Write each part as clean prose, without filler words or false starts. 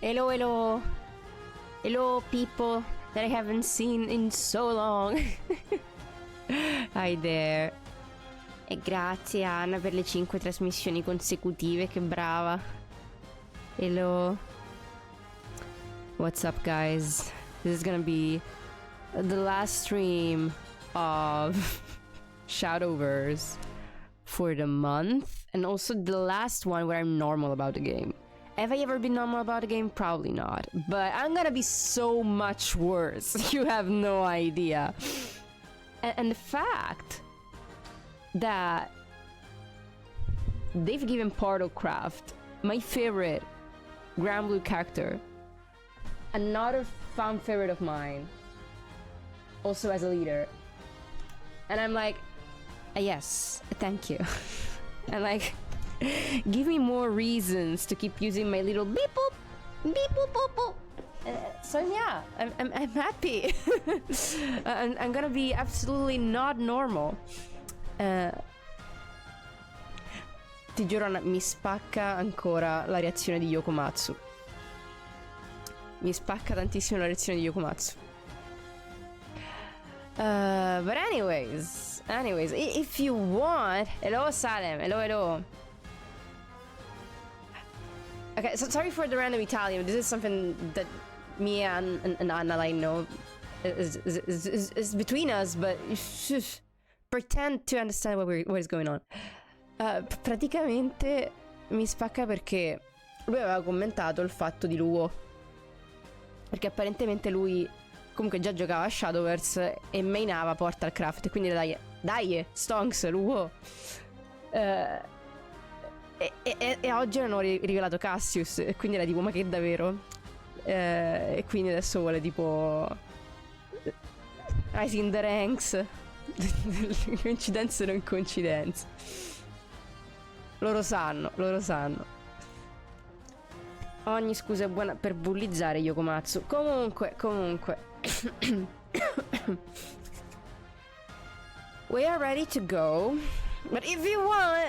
Hello, hello. Hello, people that I haven't seen in so long. Hi there. E grazie Anna per le 5 trasmissioni consecutive, che brava. Hello. What's up, guys? This is gonna be the last stream of Shadowverse for the month, and also the last one where I'm normal about the game. Have I ever been normal about a game? Probably not. But I'm gonna be so much worse. You have no idea. And the fact that they've given Portalcraft, my favorite Grand Blue character, another fan favorite of mine, also as a leader. And I'm like, yes, thank you. And like, give me more reasons to keep using my little beep boop, beep boop boop boop. So yeah, I'm happy. I'm gonna be absolutely not normal. Ti giuro, mi spacca ancora la reazione di Yokomatsu. Mi spacca tantissimo la reazione di Yokomatsu. But anyways, if you want... Hello, Salem. Hello. Okay, so sorry for the random Italian. This is something that me and Anna like know is between us, but pretend to understand what is going on. Praticamente mi spacca perché lui aveva commentato il fatto di Luo, perché apparentemente lui comunque già giocava a Shadowverse e mainava Portalcraft, e quindi dai Stonks, Luo. E oggi hanno rivelato Cassius, e quindi era tipo, ma che davvero? E quindi adesso vuole tipo Rising the Ranks. Coincidenze non coincidenze. Loro sanno. Ogni scusa è buona per bullizzare Yokomatsu. Comunque. We are ready to go. But if you want,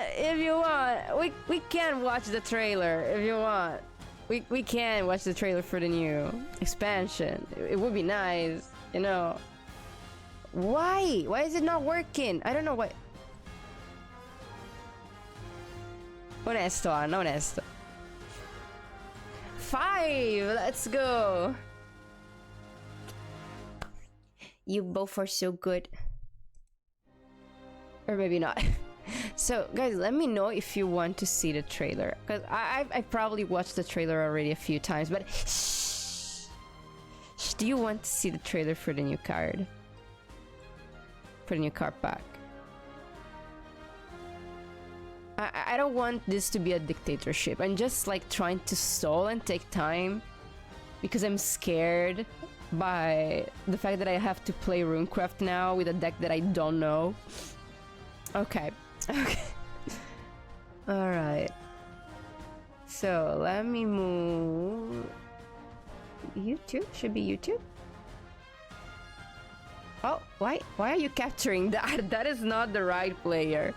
we can watch the trailer. If you want, we can watch the trailer for the new expansion. It would be nice, you know. Why is it not working? I don't know why. Onesto, Anna, onesto. 5, let's go. You both are so good. Or maybe not. So guys, let me know if you want to see the trailer, because I probably watched the trailer already a few times, but shh. Do you want to see the trailer for the new card? For the new card pack? I don't want this to be a dictatorship. I'm just like trying to stall and take time because I'm scared by the fact that I have to play RuneCraft now with a deck that I don't know. Okay. Alright. So let me move. YouTube? Should be YouTube. Oh, why are you capturing that? That is not the right player.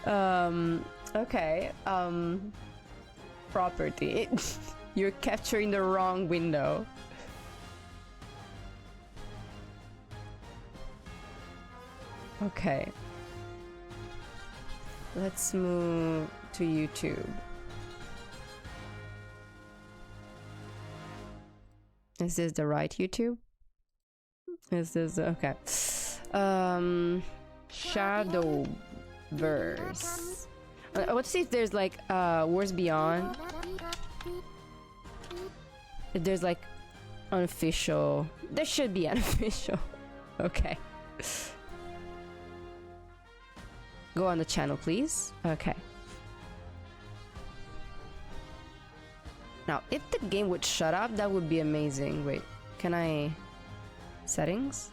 Okay. Property. You're capturing the wrong window. Okay. Let's move to YouTube. Is this the right YouTube? Is this okay? Shadowverse. Let's see if there's like Wars Beyond. If there's like unofficial. There should be unofficial. Okay. Go on the channel, please. Okay. Now, if the game would shut up, that would be amazing. Wait, can I... Settings?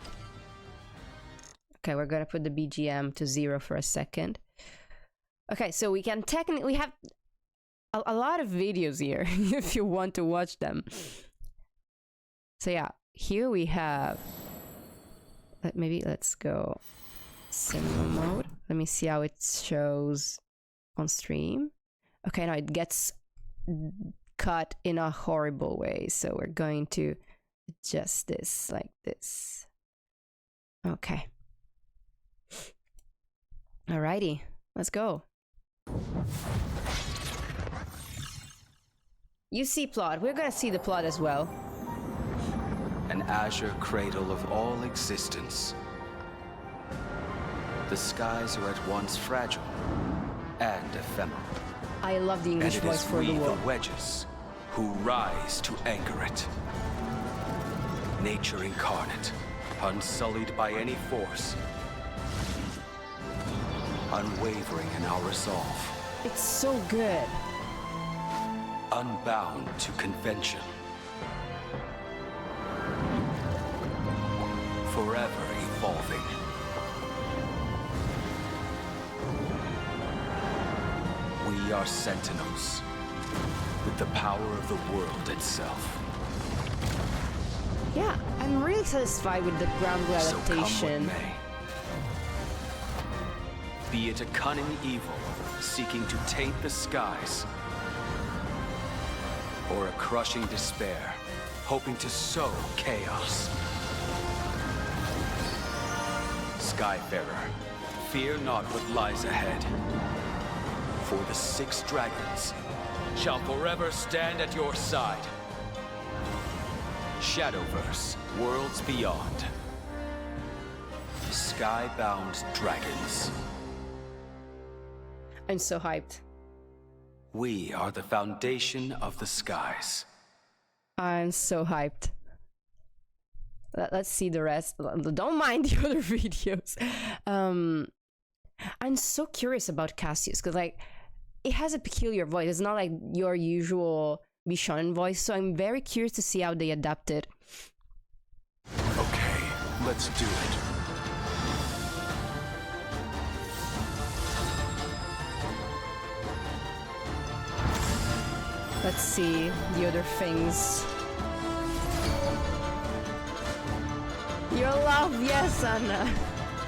Okay, we're gonna put the BGM to 0 for a second. Okay, so we can technically have a lot of videos here if you want to watch them. So yeah, here we have... Maybe let's go cinema mode. Let me see how it shows on stream. Okay, now it gets cut in a horrible way. So we're going to adjust this like this. Okay. Alrighty, let's go. You see plot. We're gonna see the plot as well. An azure cradle of all existence. The skies are at once fragile and ephemeral. I love the English voice for the world. The wedges who rise to anchor it. Nature incarnate, unsullied by any force. Unwavering in our resolve. It's so good. Unbound to convention. Forever evolving. We are sentinels, with the power of the world itself. Yeah, I'm really satisfied with the ground adaptation. So come what may. Be it a cunning evil seeking to taint the skies, or a crushing despair hoping to sow chaos. Skyfarer, fear not what lies ahead. For the 6 dragons shall forever stand at your side. Shadowverse, worlds beyond. Skybound dragons. I'm so hyped. We are the foundation of the skies. I'm so hyped. Let's see the rest. Don't mind the other videos. I'm so curious about Cassius because like it has a peculiar voice. It's not like your usual Bishonen voice, so I'm very curious to see how they adapt it. Okay, let's do it. Let's see the other things. Your love, yes, Anna.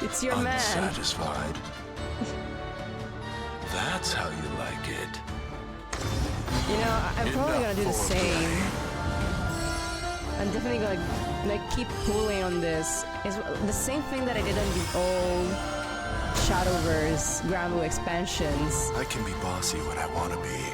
It's your man. Unsatisfied? That's how you like it. You know, I'm probably gonna do the same. I'm definitely gonna keep pulling on this. It's the same thing that I did on the old Shadowverse Granblue expansions. I can be bossy when I want to be.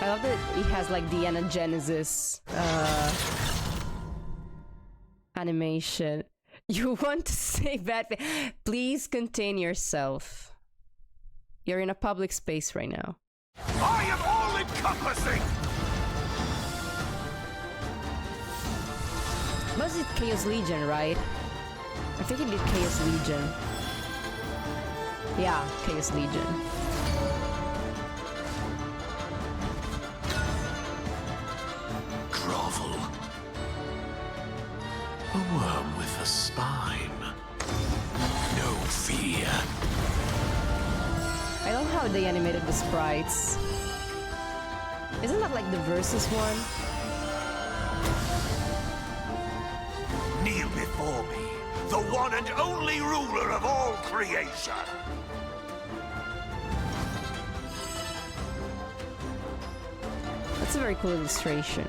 I love that he has like the Anagenesis animation. You want to say bad things? Please contain yourself. You're in a public space right now. I am all-encompassing! Was it Chaos Legion, right? I think he did Chaos Legion. Yeah, Chaos Legion. Grovel. A worm with a spine. No fear. I love how they animated the sprites. Isn't that like the Versus one? Kneel before me, the one and only ruler of all creation. That's a very cool illustration.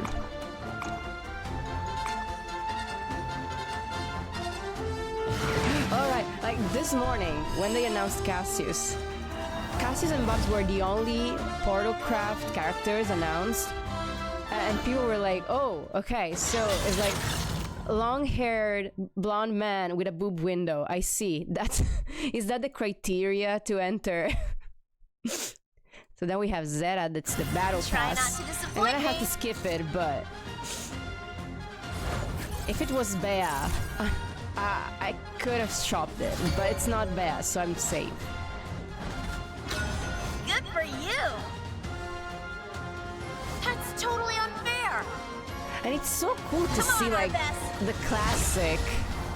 Alright, like this morning when they announced Cassius and Bugs were the only Portalcraft characters announced, and people were like, oh, okay, so it's like long-haired blonde man with a boob window. I see. Is that the criteria to enter? So then we have Zeta, that's the battle pass. And then I have to skip it, but if it was Bea, I could have shopped it, but it's not Bea, so I'm safe. Good for you! That's totally unfair! And it's so cool to see like the classic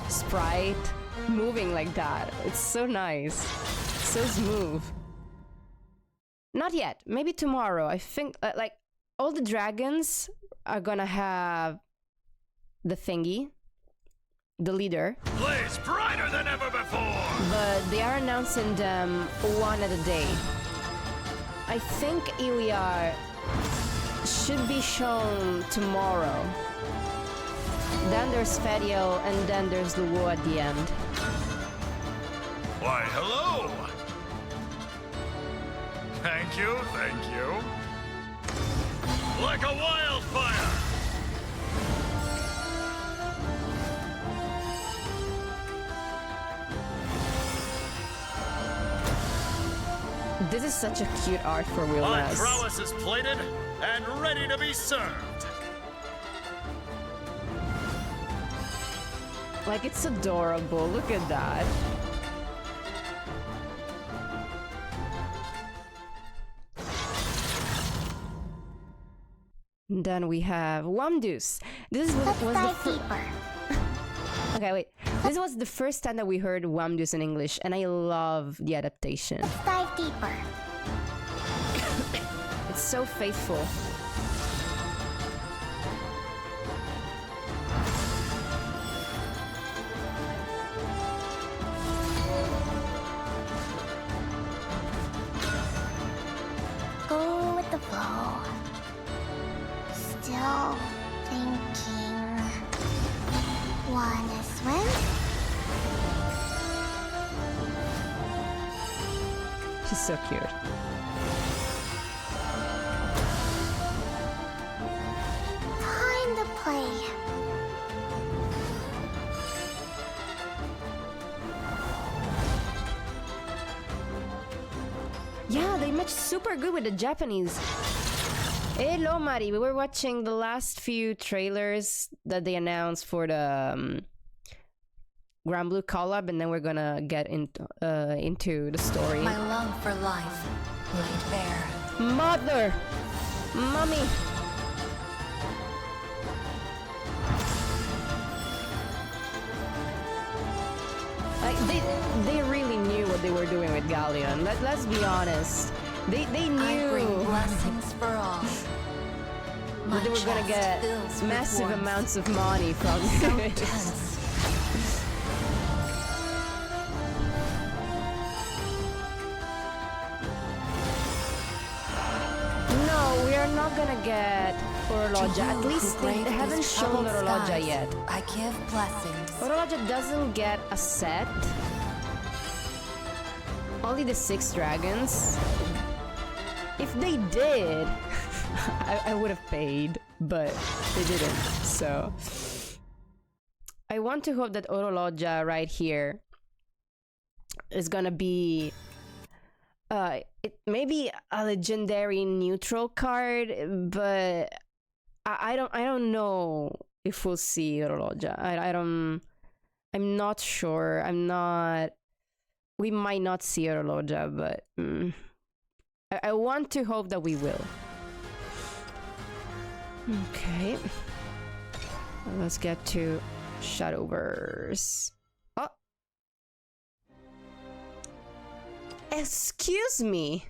sprite moving like that. It's so nice. So smooth. Not yet. Maybe tomorrow. I think like all the dragons are gonna have the thingy, the leader. Blaze brighter than ever before! But they are announcing them one at a day. I think EWR should be shown tomorrow. Then there's Fediel, and then there's Luo at the end. Why, hello! Thank you, thank you. Like a wildfire! This is such a cute art for My Realness. prowess is plated and ready to be served. Like, it's adorable. Look at that. And then we have Wamdus. This is what was the deeper. Okay, wait. This was the first time that we heard Wamdus in English, and I love the adaptation. Dive deeper. It's so faithful. Go with the flow. Still thinking. Wanna swim? She's so cute. Time to play. Yeah, they match super good with the Japanese. Hello, Mari. We were watching the last few trailers that they announced for the Grand Blue collab, and then we're gonna get into the story. My love for life laid bare. Mother! Mommy! Like, they really knew what they were doing with Galleon. Let's be honest. They I bring knew blessings for all. that they were gonna get massive amounts of money from So this. tense. No, we are not gonna get Oroloja. To you At least who they brave haven't these shown troubled Oroloja skies, yet. I give blessings. Oroloja doesn't get a set. Only the 6 dragons. If they did, I would have paid, but they didn't. So I want to hope that Oroloja right here is gonna be it maybe a legendary neutral card, but I don't know if we'll see Oroloja. I'm not sure. We might not see Oroloja, but I want to hope that we will. Okay. Let's get to Shadowverse. Oh! Excuse me?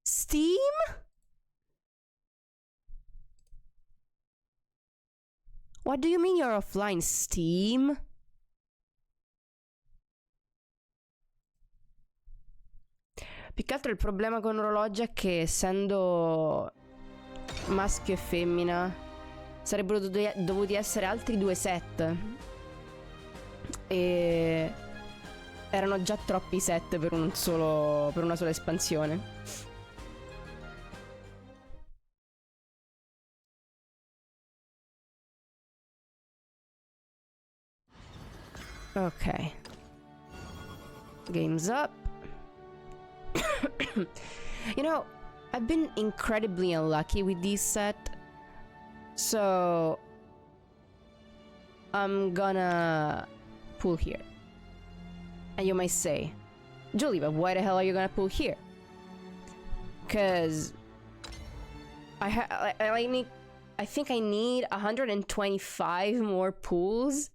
Steam? What do you mean you're offline, Steam? Più che altro il problema con Orologio è che essendo maschio e femmina sarebbero dovuti essere altri 2 set e erano già troppi set per una sola espansione. Ok, game's up. You know, I've been incredibly unlucky with this set, so I'm gonna pull here. And you might say, Julie, but why the hell are you gonna pull here? Cause I think I need 125 more pulls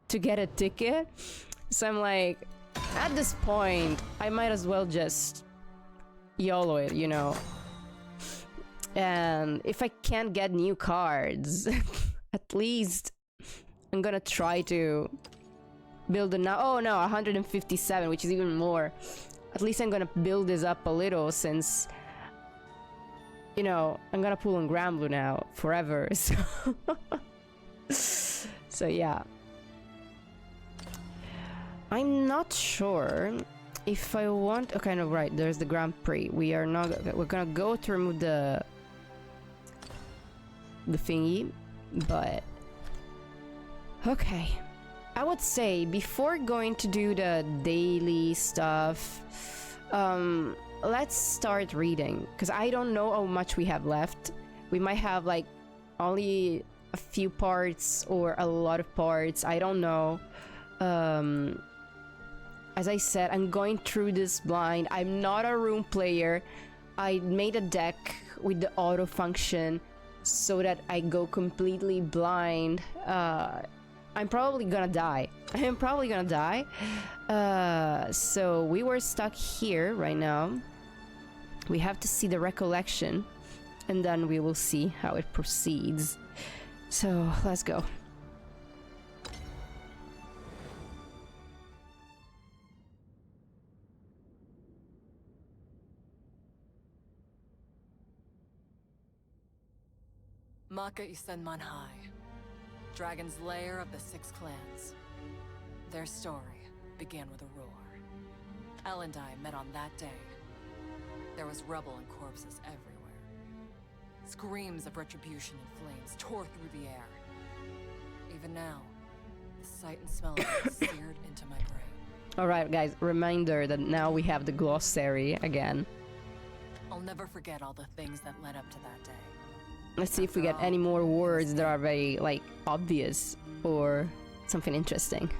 to get a ticket. So I'm like, at this point, I might as well just YOLO it, you know. And if I can't get new cards, at least I'm gonna try to build a now. Oh no, 157, which is even more. At least I'm gonna build this up a little, since, you know, I'm gonna pull on Granblue now forever. So yeah. I'm not sure if I want. Okay, no, right. There's the Grand Prix. We're gonna go to remove the thingy, but okay. I would say before going to do the daily stuff, let's start reading, because I don't know how much we have left. We might have like only a few parts or a lot of parts. I don't know. As I said, I'm going through this blind. I'm not a rune player. I made a deck with the auto function so that I go completely blind. I'm probably gonna die. So we were stuck here right now. We have to see the recollection, and then we will see how it proceeds. So let's go. Maka Isenman High, Dragon's Lair of the Six Clans. Their story began with a roar. El and I met on that day. There was rubble and corpses everywhere. Screams of retribution and flames tore through the air. Even now, the sight and smell of it is seared into my brain. Alright guys, reminder that now we have the glossary again. I'll never forget all the things that led up to that day. Let's see if we get any more words that are very, like, obvious or something interesting.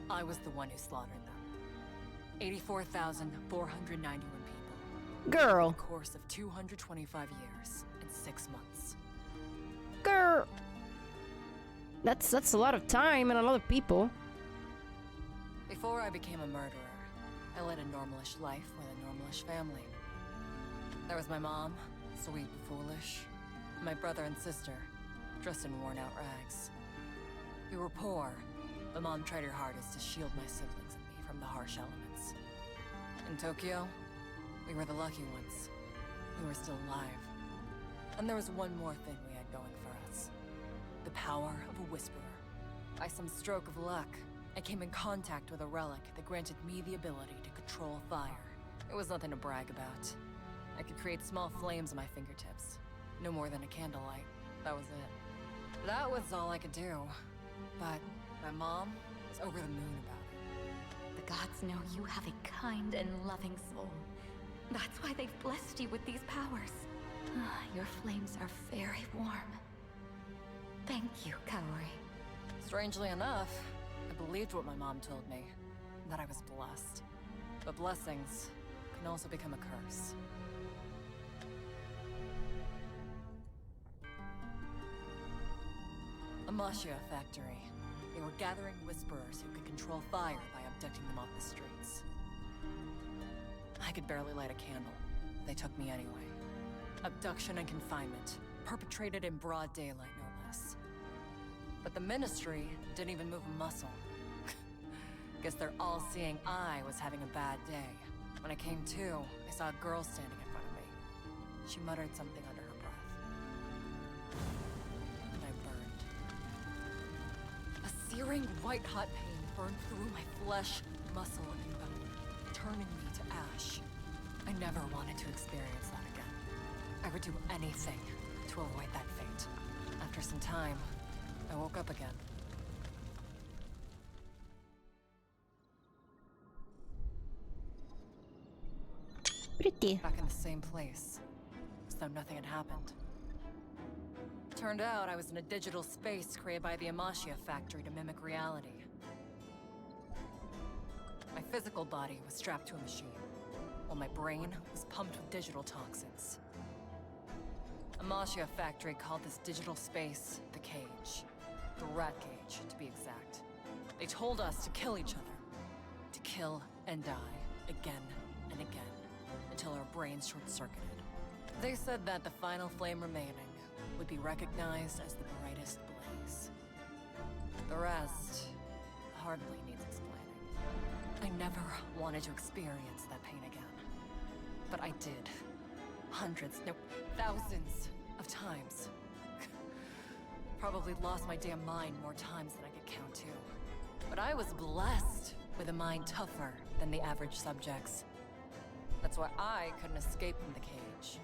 I was the one who slaughtered them. 84,491 people. Girl. In the course of 225 years and 6 months. Girl. That's a lot of time and a lot of people. Before I became a murderer, I led a normalish life with a normalish family. There was my mom, sweet and foolish. My brother and sister, dressed in worn-out rags. We were poor, but Mom tried her hardest to shield my siblings and me from the harsh elements. In Tokyo, we were the lucky ones. We were still alive. And there was one more thing we had going for us. The power of a whisperer. By some stroke of luck, I came in contact with a relic that granted me the ability to control fire. It was nothing to brag about. I could create small flames on my fingertips. No more than a candlelight. That was it. That was all I could do. But my mom was over the moon about it. The gods know you have a kind and loving soul. That's why they've blessed you with these powers. Your flames are very warm. Thank you, Kaori. Strangely enough, I believed what my mom told me. That I was blessed. But blessings can also become a curse. Amashia factory. They were gathering whisperers who could control fire by abducting them off the streets. I could barely light a candle. They took me anyway. Abduction and confinement, perpetrated in broad daylight, no less. But the Ministry didn't even move a muscle. Guess their all-seeing eye was having a bad day. When I came to, I saw a girl standing in front of me. She muttered something under her breath. And I burned. A searing white-hot pain burned through my flesh, muscle, and bone, turning me to ash. I never wanted to experience that again. I would do anything to avoid that fate. After some time, I woke up again. Pretty. Back in the same place, as though nothing had happened. Turned out I was in a digital space created by the Amashia factory to mimic reality. My physical body was strapped to a machine, while my brain was pumped with digital toxins. Amashia factory called this digital space the cage. the rat cage, to be exact. They told us to kill each other. To kill and die, again and again, until our brains short-circuited. They said that the final flame remaining would be recognized as the brightest blaze. The rest hardly needs explaining. I never wanted to experience that pain again. But I did. Hundreds, no, thousands of times. Probably lost my damn mind more times than I could count to. But I was blessed with a mind tougher than the average subjects. That's why I couldn't escape from the cage.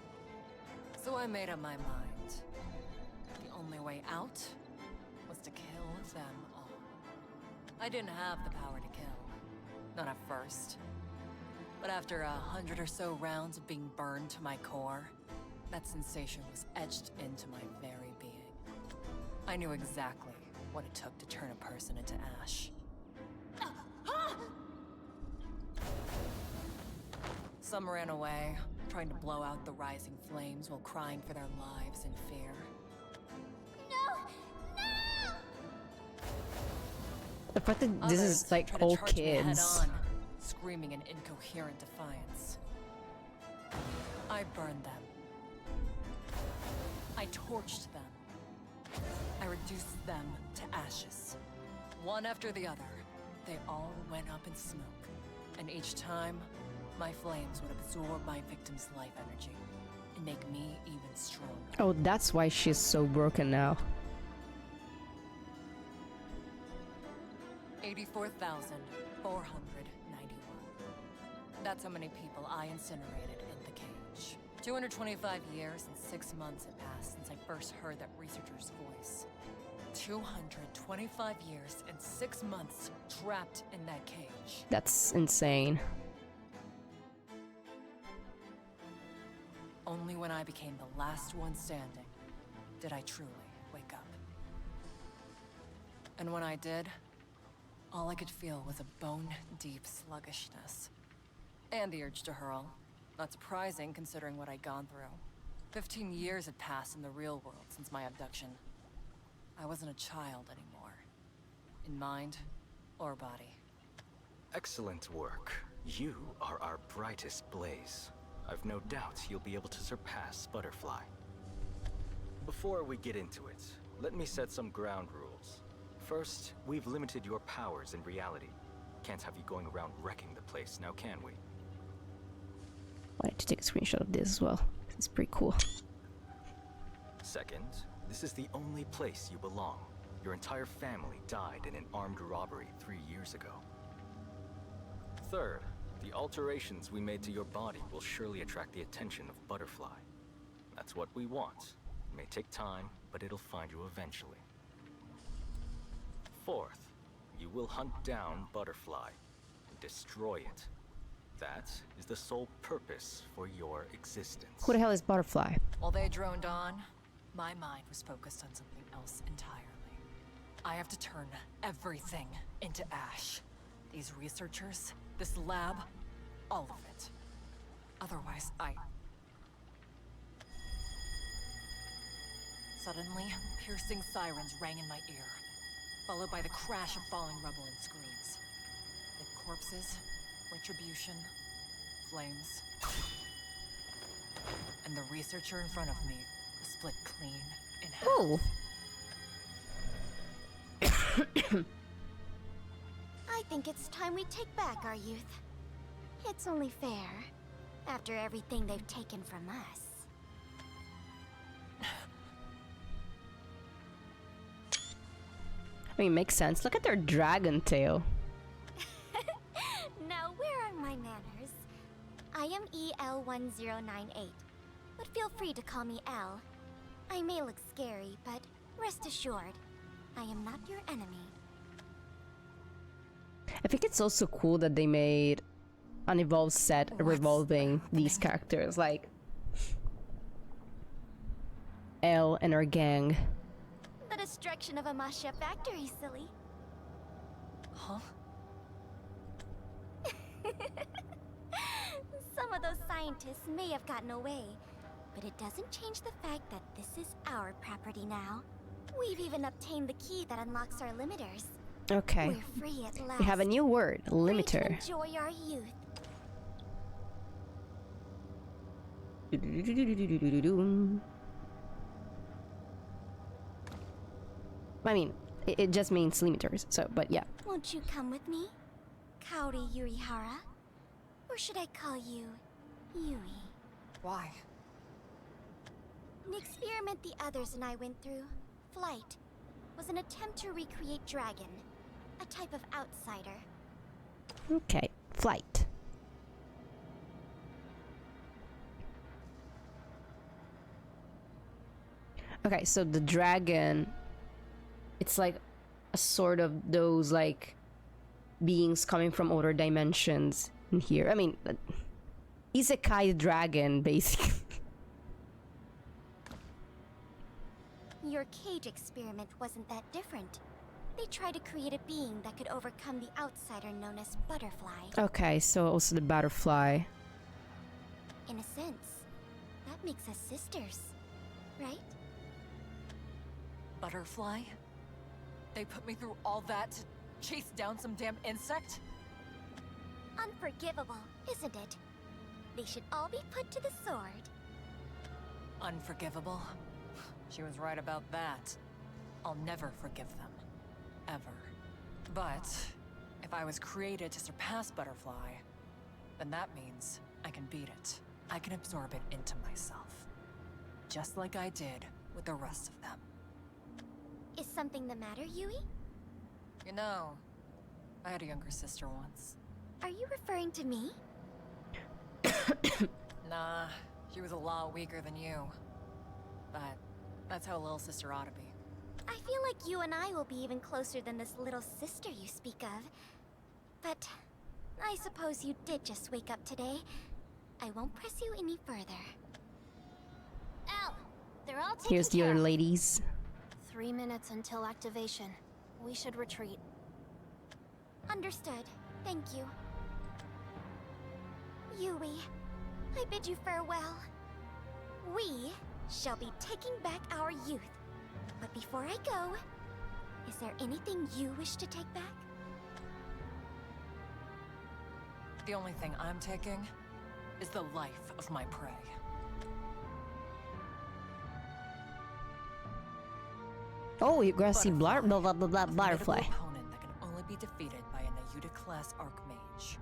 So I made up my mind. The only way out was to kill them all. I didn't have the power to kill. Not at first. But after 100 or so rounds of being burned to my core, that sensation was etched into my very being. I knew exactly what it took to turn a person into ash. Some ran away, trying to blow out the rising flames while crying for their lives in fear. No! No! The fact that this Others is like tried to all charge me head kids. on, screaming in incoherent defiance. I burned them. I torched them. I reduced them to ashes. One after the other, they all went up in smoke. And each time, my flames would absorb my victim's life energy and make me even stronger. Oh, that's why she's so broken now. 84,491. That's how many people I incinerated in the cage. 225 years and 6 months had passed since I first heard that researcher's voice. 225 years and 6 months trapped in that cage. That's insane. Only when I became the last one standing did I truly wake up. And when I did, all I could feel was a bone-deep sluggishness. And the urge to hurl. Not surprising considering what I'd gone through. 15 years had passed in the real world since my abduction. I wasn't a child anymore. In mind or body. Excellent work. You are our brightest blaze. I've no doubt you'll be able to surpass Butterfly. Before we get into it, let me set some ground rules. First, we've limited your powers in reality. Can't have you going around wrecking the place, now can we? I need to take a screenshot of this as well. It's pretty cool. Second, this is the only place you belong. Your entire family died in an armed robbery 3 years ago. Third, the alterations we made to your body will surely attract the attention of Butterfly. That's what we want. It may take time, but it'll find you eventually. Fourth, you will hunt down Butterfly and destroy it. That is the sole purpose for your existence. Who the hell is Butterfly? While they droned on, my mind was focused on something else entirely. I have to turn everything into ash. These researchers, this lab, all of it. Otherwise, Suddenly, piercing sirens rang in my ear, followed by the crash of falling rubble and screams. Then corpses, retribution, flames. And the researcher in front of me was split clean in half. Oh! I think it's time we take back our youth. It's only fair, after everything they've taken from us. I mean, makes sense. Look at their dragon tail. Now, where are my manners? I am EL1098, but feel free to call me L. I may look scary, but rest assured, I am not your enemy. I think it's also cool that they made an evolved set revolving these characters, like Elle and her gang. The destruction of a Masha factory, silly. Huh? Some of those scientists may have gotten away, but it doesn't change the fact that this is our property now. We've even obtained the key that unlocks our limiters. Okay. We're free at last. We have a new word, Free to limiter. enjoy our youth. I mean, it just means limiters, so, but yeah. Won't you come with me, Kaori Yurihara? Or should I call you Yui? Why? An experiment the others and I went through, Flight, was an attempt to recreate Dragon, a type of outsider. Okay, flight. Okay, so the dragon, it's like a sort of those like beings coming from other dimensions in here. I mean, isekai dragon, basically. Your cage experiment wasn't that different. They tried to create a being that could overcome the outsider known as Butterfly. Okay, so also the butterfly. In a sense, that makes us sisters, right? Butterfly? They put me through all that to chase down some damn insect? Unforgivable, isn't it? They should all be put to the sword. Unforgivable? She was right about that. I'll never forgive them. Ever. But if I was created to surpass Butterfly, then that means I can beat it. I can absorb it into myself. Just like I did with the rest of them. Is something the matter, Yui? You know, I had a younger sister once. Are you referring to me? Nah, she was a lot weaker than you. But that's how a little sister ought to be. I feel like you and I will be even closer than this little sister you speak of. But I suppose you did just wake up today. I won't press you any further. Al, they're all taken Here's the care other of. ladies. 3 minutes until activation. We should retreat. Understood. Thank you. Yui, I bid you farewell. We shall be taking back our youth. But before I go, is there anything you wish to take back? The only thing I'm taking is the life of my prey. Oh, you gotta see blah blah blah blah blah butterfly. Opponent that can only be defeated by an Ayuda class Archmage.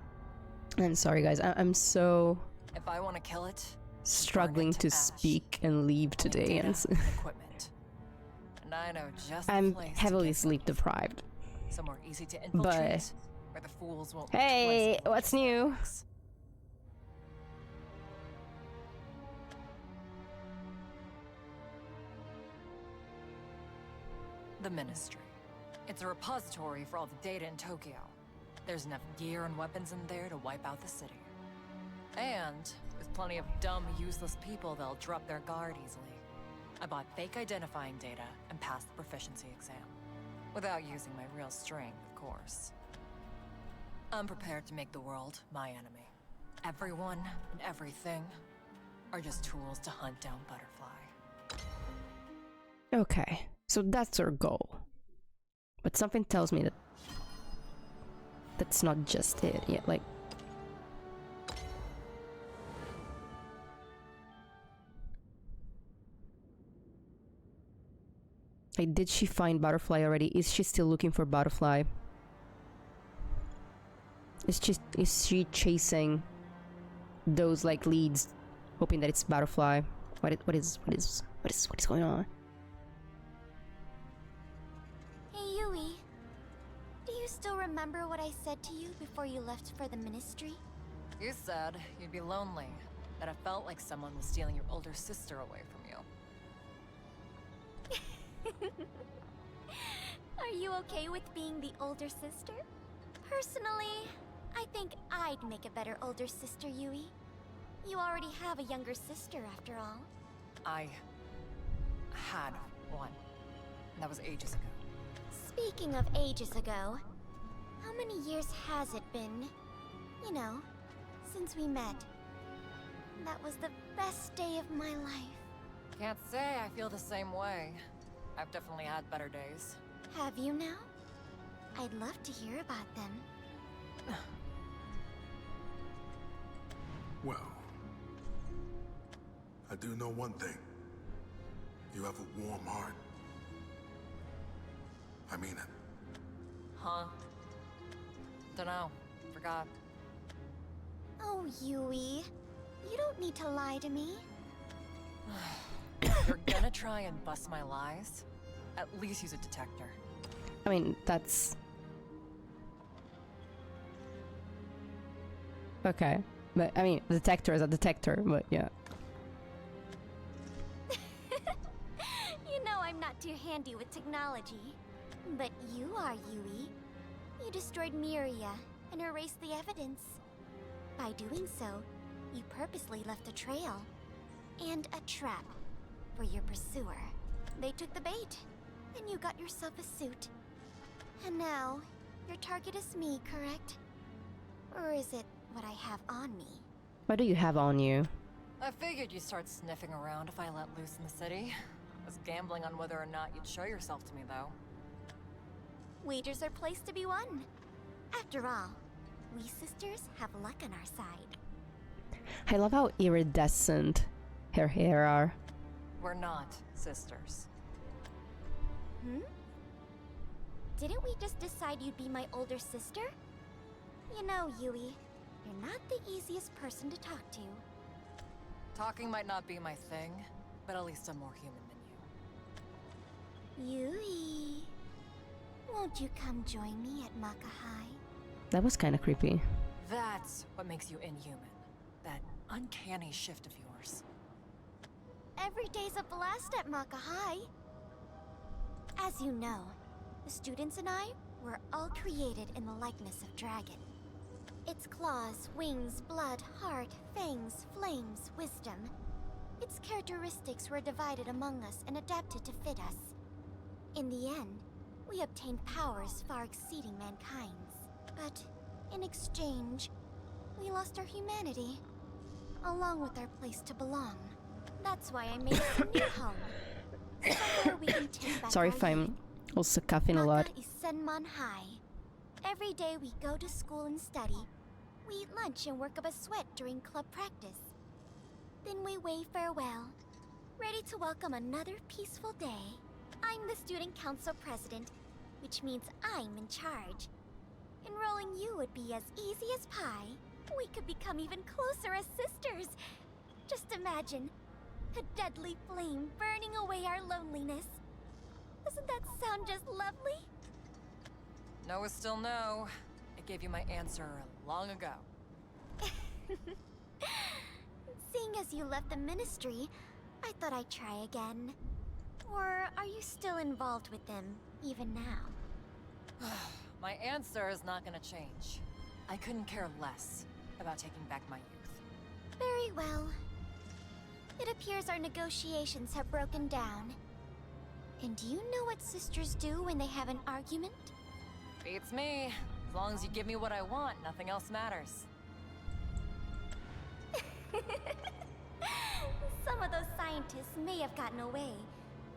I'm sorry, guys. I'm so If I want to kill it, struggling to speak and leave today, and equipment. And I know just I'm the place to heavily get sleep deprived. somewhere easy to infiltrate, where the fools won't. look Hey, twice at what's new? attacks. The Ministry. It's a repository for all the data in Tokyo. There's enough gear and weapons in there to wipe out the city. And there's plenty of dumb, useless people that'll drop their guard easily. I bought fake identifying data and passed the proficiency exam. Without using my real strength, of course. I'm prepared to make the world my enemy. Everyone and everything are just tools to hunt down Butterfly. Okay, so that's our goal. But something tells me that that's not just it yet. Like, did she find Butterfly already? Is she still looking for Butterfly? Is she chasing those like leads, hoping that it's Butterfly? What is going on? Hey, Yui. Do you still remember what I said to you before you left for the Ministry? You said you'd be lonely, that it felt like someone was stealing your older sister away from you. Are you okay with being the older sister? Personally, I think I'd make a better older sister, Yui. You already have a younger sister, after all. I had one. That was ages ago. Speaking of ages ago, how many years has it been? You know, since we met. That was the best day of my life. Can't say I feel the same way. I've definitely had better days. Have you now? I'd love to hear about them. Well, I do know one thing. You have a warm heart. I mean it. Huh? Dunno. Forgot. Oh, Yui. You don't need to lie to me. You're gonna try and bust my lies? At least use a detector. I mean, that's... Okay. But, I mean, detector is a detector, but yeah. You know I'm not too handy with technology. But you are, Yui. You destroyed Miria and erased the evidence. By doing so, you purposely left a trail. And a trap for your pursuer. They took the bait, and you got yourself a suit. And now, your target is me, correct? Or is it what I have on me? What do you have on you? I figured you'd start sniffing around if I let loose in the city. I was gambling on whether or not you'd show yourself to me, though. Wagers are placed to be won. After all, we sisters have luck on our side. I love how iridescent her hair are. We're not sisters. Hmm? Didn't we just decide you'd be my older sister? You know, Yui, you're not the easiest person to talk to. Talking might not be my thing, but at least I'm more human than you. Yui, won't you come join me at Makahai? That was kind of creepy. That's what makes you inhuman. That uncanny shift of yours. Every day's a blast at Makahai. As you know, the students and I were all created in the likeness of dragon. Its claws, wings, blood, heart, fangs, flames, wisdom. Its characteristics were divided among us and adapted to fit us. In the end, we obtained powers far exceeding mankind's. But in exchange, we lost our humanity, along with our place to belong. That's why I made us a new home. Somewhere we can take back Sorry our if I'm youth. also coughing a lot. Maka is Senmon High. Every day we go to school and study. We eat lunch and work up a sweat during club practice. Then we wave farewell, ready to welcome another peaceful day. I'm the student council president, which means I'm in charge. Enrolling you would be as easy as pie. We could become even closer as sisters. Just imagine, a deadly flame burning away our loneliness. Doesn't that sound just lovely? No is still no. I gave you my answer long ago. Seeing as you left the ministry, I thought I'd try again. Or are you still involved with them, even now? My answer is not gonna change. I couldn't care less about taking back my youth. Very well. It appears our negotiations have broken down. And do you know what sisters do when they have an argument? Beats me. As long as you give me what I want, nothing else matters. Some of those scientists may have gotten away,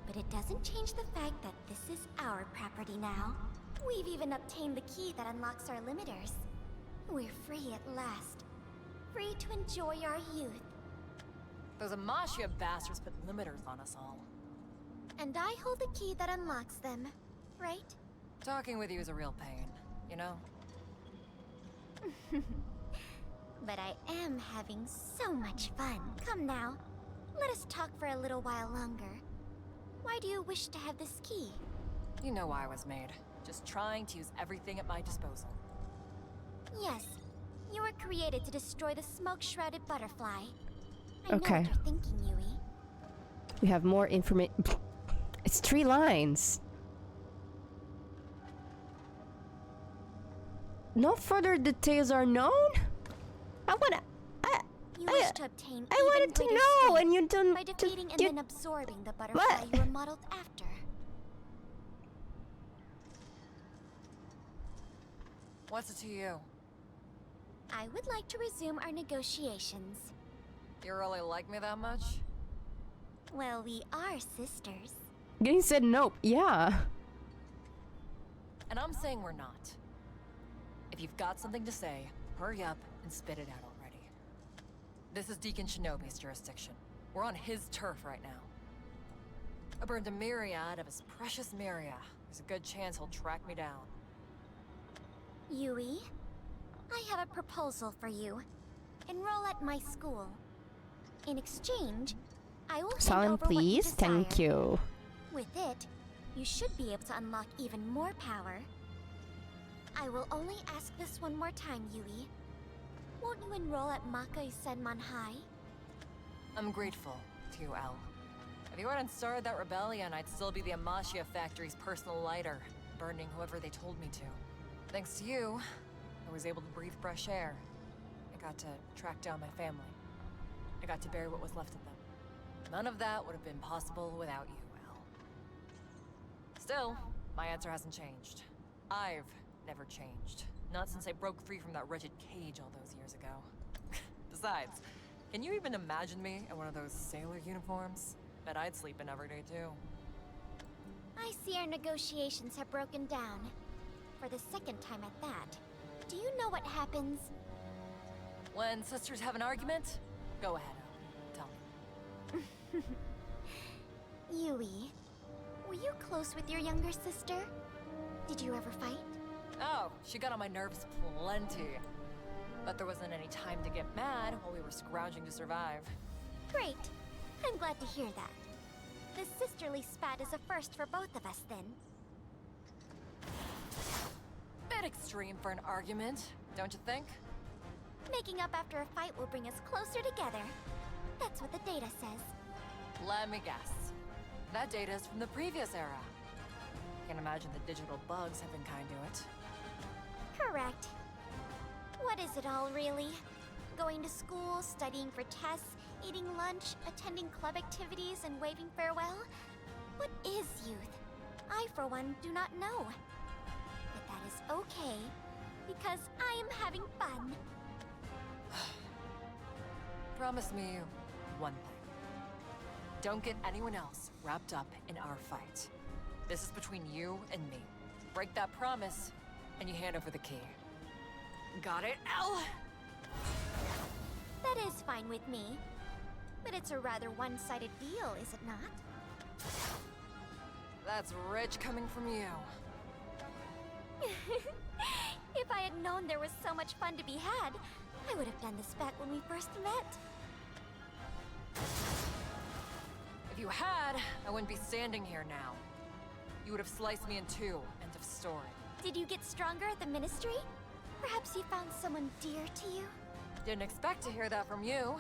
but it doesn't change the fact that this is our property now. We've even obtained the key that unlocks our limiters. We're free at last. Free to enjoy our youth. Those Amashia bastards put limiters on us all. And I hold the key that unlocks them, right? Talking with you is a real pain, you know? But I am having so much fun. Come now, let us talk for a little while longer. Why do you wish to have this key? You know why I was made. Just trying to use everything at my disposal. Yes, you were created to destroy the smoke-shrouded butterfly. I know Okay. what you're thinking, Yui. We have more information. It's 3 lines. No further details are known? You wish to obtain I even wanted to greater know, strength and you don't. by defeating and you- then absorbing the butterfly you were modeled after. What's it to you? I would like to resume our negotiations. You really like me that much? Well, we are sisters. Getting said nope. Yeah. And I'm saying we're not. If you've got something to say, hurry up and spit it out already. This is Deacon Shinobi's jurisdiction. We're on his turf right now. I burned a myriad of his precious Myria. There's a good chance he'll track me down. Yui, I have a proposal for you. Enroll at my school. In exchange, I will hand Silent, over what you please. Thank desire. you. With it, you should be able to unlock even more power. I will only ask this one more time, Yui. Won't you enroll at Makai Senman High? I'm grateful to you, El. If you hadn't started that rebellion, I'd still be the Amashia factory's personal lighter, burning whoever they told me to. Thanks to you, I was able to breathe fresh air. I got to track down my family. I got to bury what was left of them. None of that would have been possible without you, El. Still, my answer hasn't changed. I've never changed. Not since I broke free from that wretched cage all those years ago. Besides, can you even imagine me in one of those sailor uniforms? Bet I'd sleep in every day too. I see our negotiations have broken down. For the second time at that. Do you know what happens? When sisters have an argument, go ahead, El. Tell me. Yui, were you close with your younger sister? Did you ever fight? Oh, she got on my nerves plenty. But there wasn't any time to get mad while we were scrounging to survive. Great. I'm glad to hear that. The sisterly spat is a first for both of us, then. Bit extreme for an argument, don't you think? Making up after a fight will bring us closer together. That's what the data says. Let me guess. That data is from the previous era. Can't imagine the digital bugs have been kind to it. Correct. What is it all, really? Going to school, studying for tests, eating lunch, attending club activities, and waving farewell? What is youth? I, for one, do not know. But that is okay, because I am having fun. Promise me one thing. Don't get anyone else wrapped up in our fight. This is between you and me. Break that promise, and you hand over the key. Got it, El? That is fine with me. But it's a rather one-sided deal, is it not? That's rich coming from you. If I had known there was so much fun to be had, I would have done this back when we first met. If you had, I wouldn't be standing here now. You would have sliced me in two. End of story. Did you get stronger at the ministry? Perhaps you found someone dear to you? Didn't expect to hear that from you.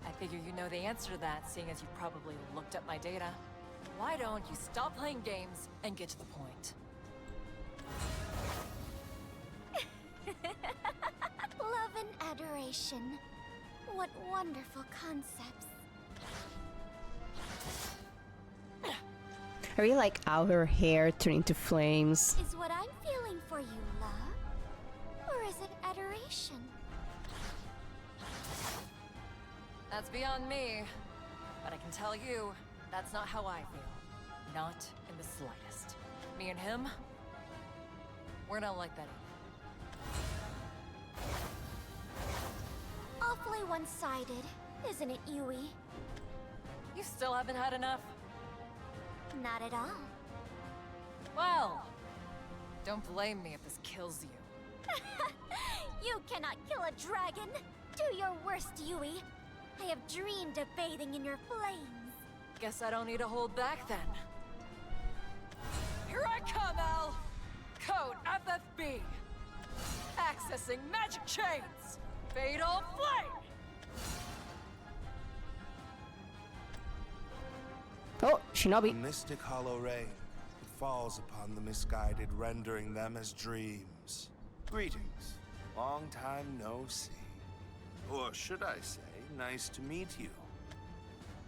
I figure you know the answer to that, seeing as you probably looked up my data. Why don't you stop playing games and get to the point? Love and adoration. What wonderful concepts. I really like how her hair turned into flames. Is what I'm feeling for you love? Or is it adoration? That's beyond me. But I can tell you, that's not how I feel. Not in the slightest. Me and him, we're not like that either. Awfully one-sided, isn't it, Yui? You still haven't had enough? Not at all. Well, don't blame me if this kills you. You cannot kill a dragon! Do your worst, Yui! I have dreamed of bathing in your flames. Guess I don't need to hold back then. Here I come, El! Code FFB! Accessing magic chains! Fatal Flame! Oh, A Shinobi. mystic hollow rain. It falls upon the misguided, rendering them as dreams. Greetings. Long time no see. Or should I say, nice to meet you.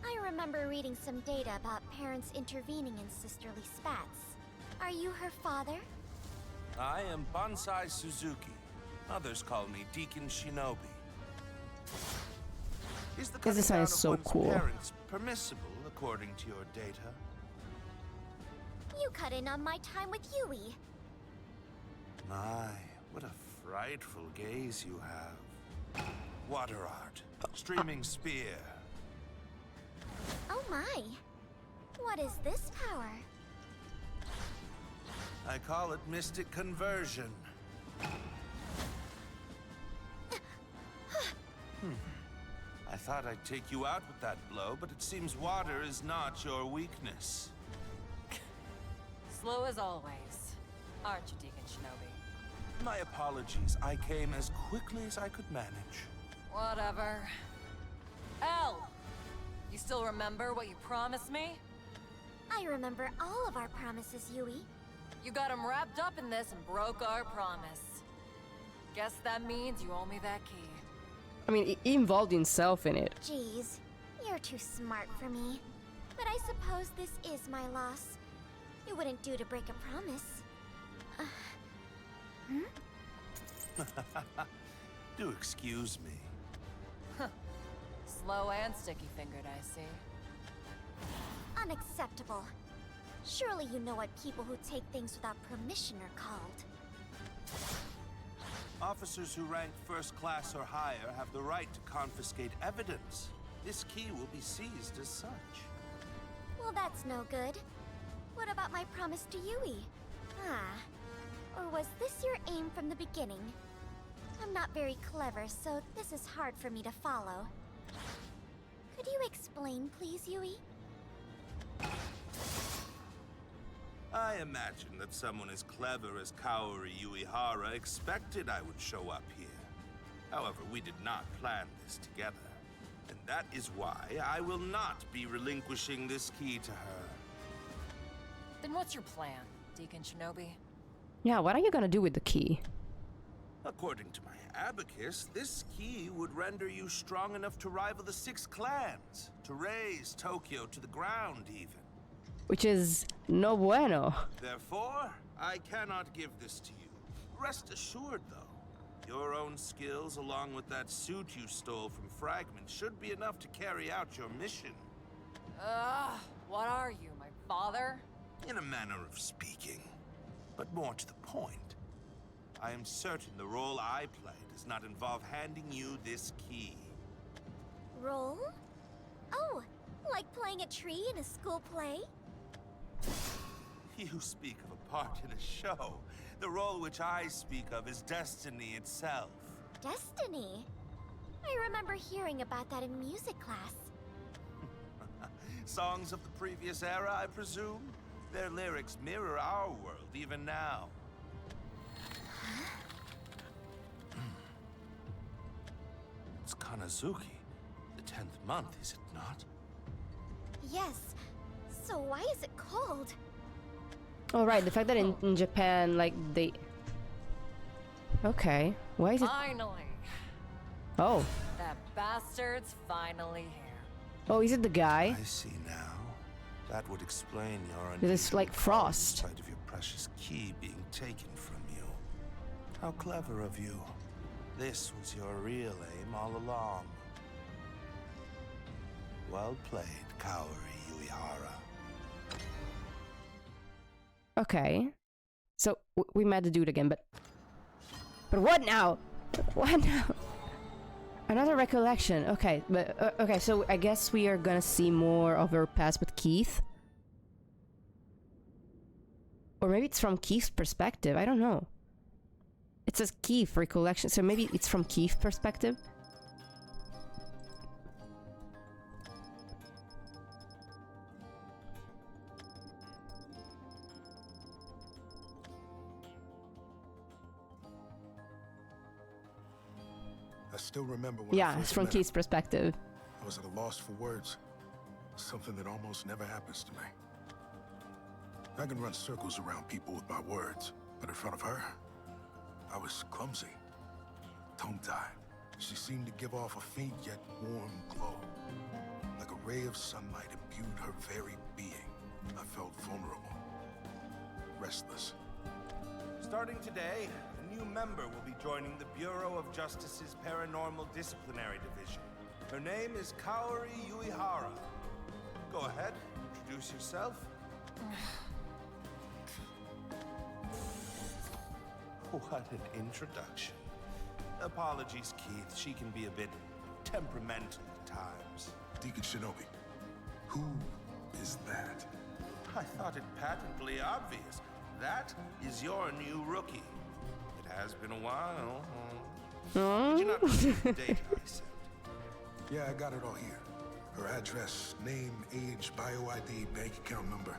I remember reading some data about parents intervening in sisterly spats. Are you her father? I am Bonsai Suzuki. Others call me Deacon Shinobi. Is the This design cutting is down of so one's cool. parents permissible according to your data? You cut in on my time with Yui. My, what a frightful gaze you have. Water art. Streaming spear. Oh my. What is this power? I call it mystic conversion. I thought I'd take you out with that blow, but it seems water is not your weakness. Slow as always. Aren't you, Deacon Shinobi? My apologies. I came as quickly as I could manage. Whatever. Elle! You still remember what you promised me? I remember all of our promises, Yui. You got him wrapped up in this and broke our promise. Guess that means you owe me that key. I mean, he involved himself in it. Jeez, you're too smart for me. But I suppose this is my loss. It wouldn't do to break a promise. Do excuse me. Slow and sticky-fingered, I see. Unacceptable. Surely you know what people who take things without permission are called. Officers who rank first class or higher have the right to confiscate evidence. This key will be seized as such. Well, that's no good. What about my promise to Yui? Or was this your aim from the beginning? I'm not very clever, so this is hard for me to follow. Could you explain, please, Yui? I imagine that someone as clever as Kaori Uehara expected I would show up here. However, we did not plan this together. And that is why I will not be relinquishing this key to her. Then what's your plan, Deacon Shinobi? Yeah, what are you gonna do with the key? According to my abacus, this key would render you strong enough to rival the 6 clans, to raise Tokyo to the ground even. Which is no bueno. Therefore, I cannot give this to you. Rest assured, though, your own skills along with that suit you stole from Fragment should be enough to carry out your mission. What are you, my father? In a manner of speaking. But more to the point, I am certain the role I play does not involve handing you this key. Role? Oh, like playing a tree in a school play? You speak of a part in a show. The role which I speak of is destiny itself. Destiny? I remember hearing about that in music class. Songs of the previous era, I presume? Their lyrics mirror our world even now. It's Kanazuki. The 10th month, is it not? Yes. So why is it called? Oh, right, the fact that in Japan, like, they... Okay, why is it... Finally! Oh. That bastard's finally here. Oh, is it the guy? I see now. That would explain your This is like Frost. sight of your precious key being taken from you. How clever of you. This was your real aim all along. Well played, Kaori Uehara. Okay. So, we met the dude again, but... But what now? What now? Another recollection. Okay, but... okay, so I guess we are gonna see more of her past with Keith. Or maybe it's from Keith's perspective, I don't know. It says Keith recollection, so maybe it's from Keith's perspective? I still remember when I Yeah, first it's from met her. Keith's perspective. I was at a loss for words. Something that almost never happens to me. I can run circles around people with my words, but in front of her, I was clumsy, tongue-tied. She seemed to give off a faint yet warm glow. Like a ray of sunlight imbued her very being. I felt vulnerable, restless. Starting today, a new member will be joining the Bureau of Justice's Paranormal Disciplinary Division. Her name is Kaori Uehara. Go ahead, introduce yourself. What an introduction. Apologies, Keith. She can be a bit temperamental at times. Deacon Shinobi, who is that? I thought it patently obvious. That is your new rookie. It has been a while. Did you not receive the data I sent? Yeah, I got it all here. Her address, name, age, bio ID, bank account number,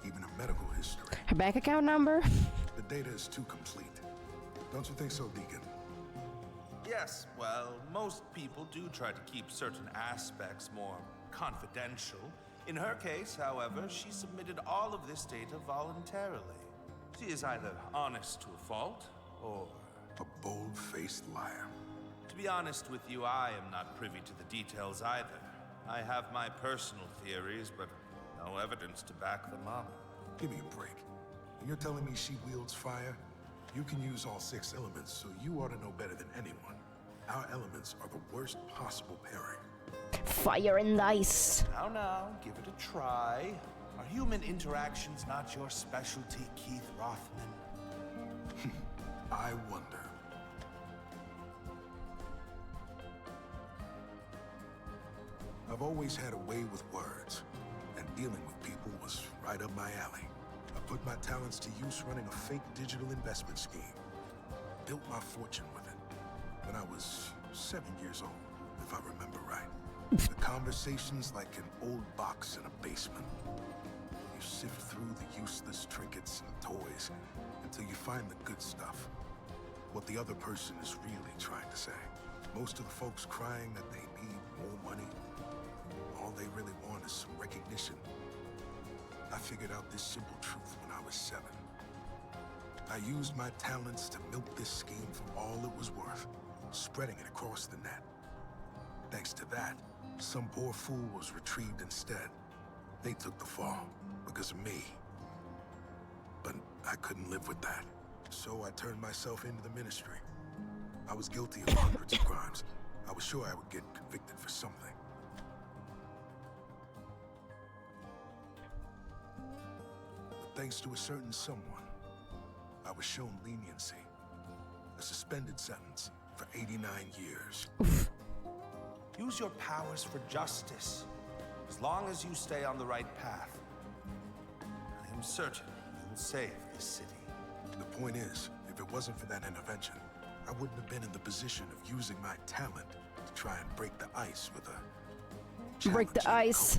even her medical history. Her bank account number? The data is too complete. Don't you think so, Deacon? Yes, well, most people do try to keep certain aspects more confidential. In her case, however, she submitted all of this data voluntarily. She is either honest to a fault, or... a bold-faced liar. To be honest with you, I am not privy to the details either. I have my personal theories, but no evidence to back them up. Give me a break. You're telling me she wields fire? You can use all 6 elements, so you ought to know better than anyone. Our elements are the worst possible pairing. Fire and ice. Now, give it a try. Are human interactions not your specialty, Keith Rothman? I wonder. I've always had a way with words, and dealing with people was right up my alley. I put my talents to use running a fake digital investment scheme. Built my fortune with it when I was 7 years old, if I remember right. The conversations like an old box in a basement. You sift through the useless trinkets and toys until you find the good stuff. What the other person is really trying to say. Most of the folks crying that they need more money. All they really want is some recognition. I figured out this simple truth when I was 7. I used my talents to milk this scheme for all it was worth, spreading it across the net. Thanks to that, some poor fool was retrieved instead. They took the fall because of me. But I couldn't live with that, so I turned myself into the ministry. I was guilty of hundreds of crimes. I was sure I would get convicted for something. But thanks to a certain someone, I was shown leniency. A suspended sentence for 89 years. Use your powers for justice, as long as you stay on the right path. I am certain you will save this city. The point is, if it wasn't for that intervention, I wouldn't have been in the position of using my talent to try and break the ice with a... Break the ice.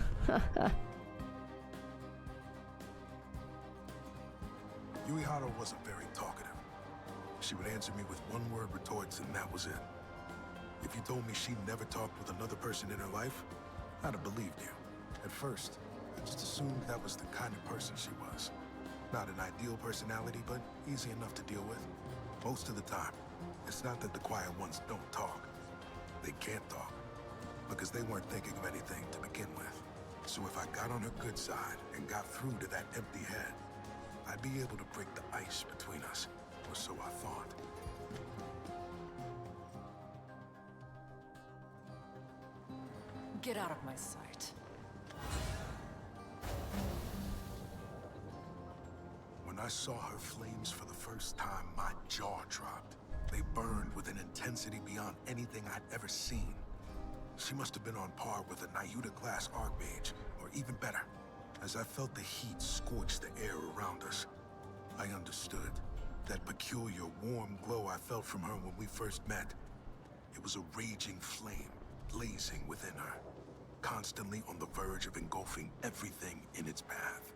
Yuihara wasn't very talkative. She would answer me with one-word retorts, and that was it. If you told me she'd never talked with another person in her life, I'd have believed you. At first, I just assumed that was the kind of person she was. Not an ideal personality, but easy enough to deal with. Most of the time, it's not that the quiet ones don't talk. They can't talk, because they weren't thinking of anything to begin with. So if I got on her good side and got through to that empty head, I'd be able to break the ice between us, or so I thought. Get out of my sight. When I saw her flames for the first time, my jaw dropped. They burned with an intensity beyond anything I'd ever seen. She must have been on par with a Nayuta-class Archmage, or even better. As I felt the heat scorch the air around us, I understood. That peculiar, warm glow I felt from her when we first met. It was a raging flame, blazing within her, constantly on the verge of engulfing everything in its path.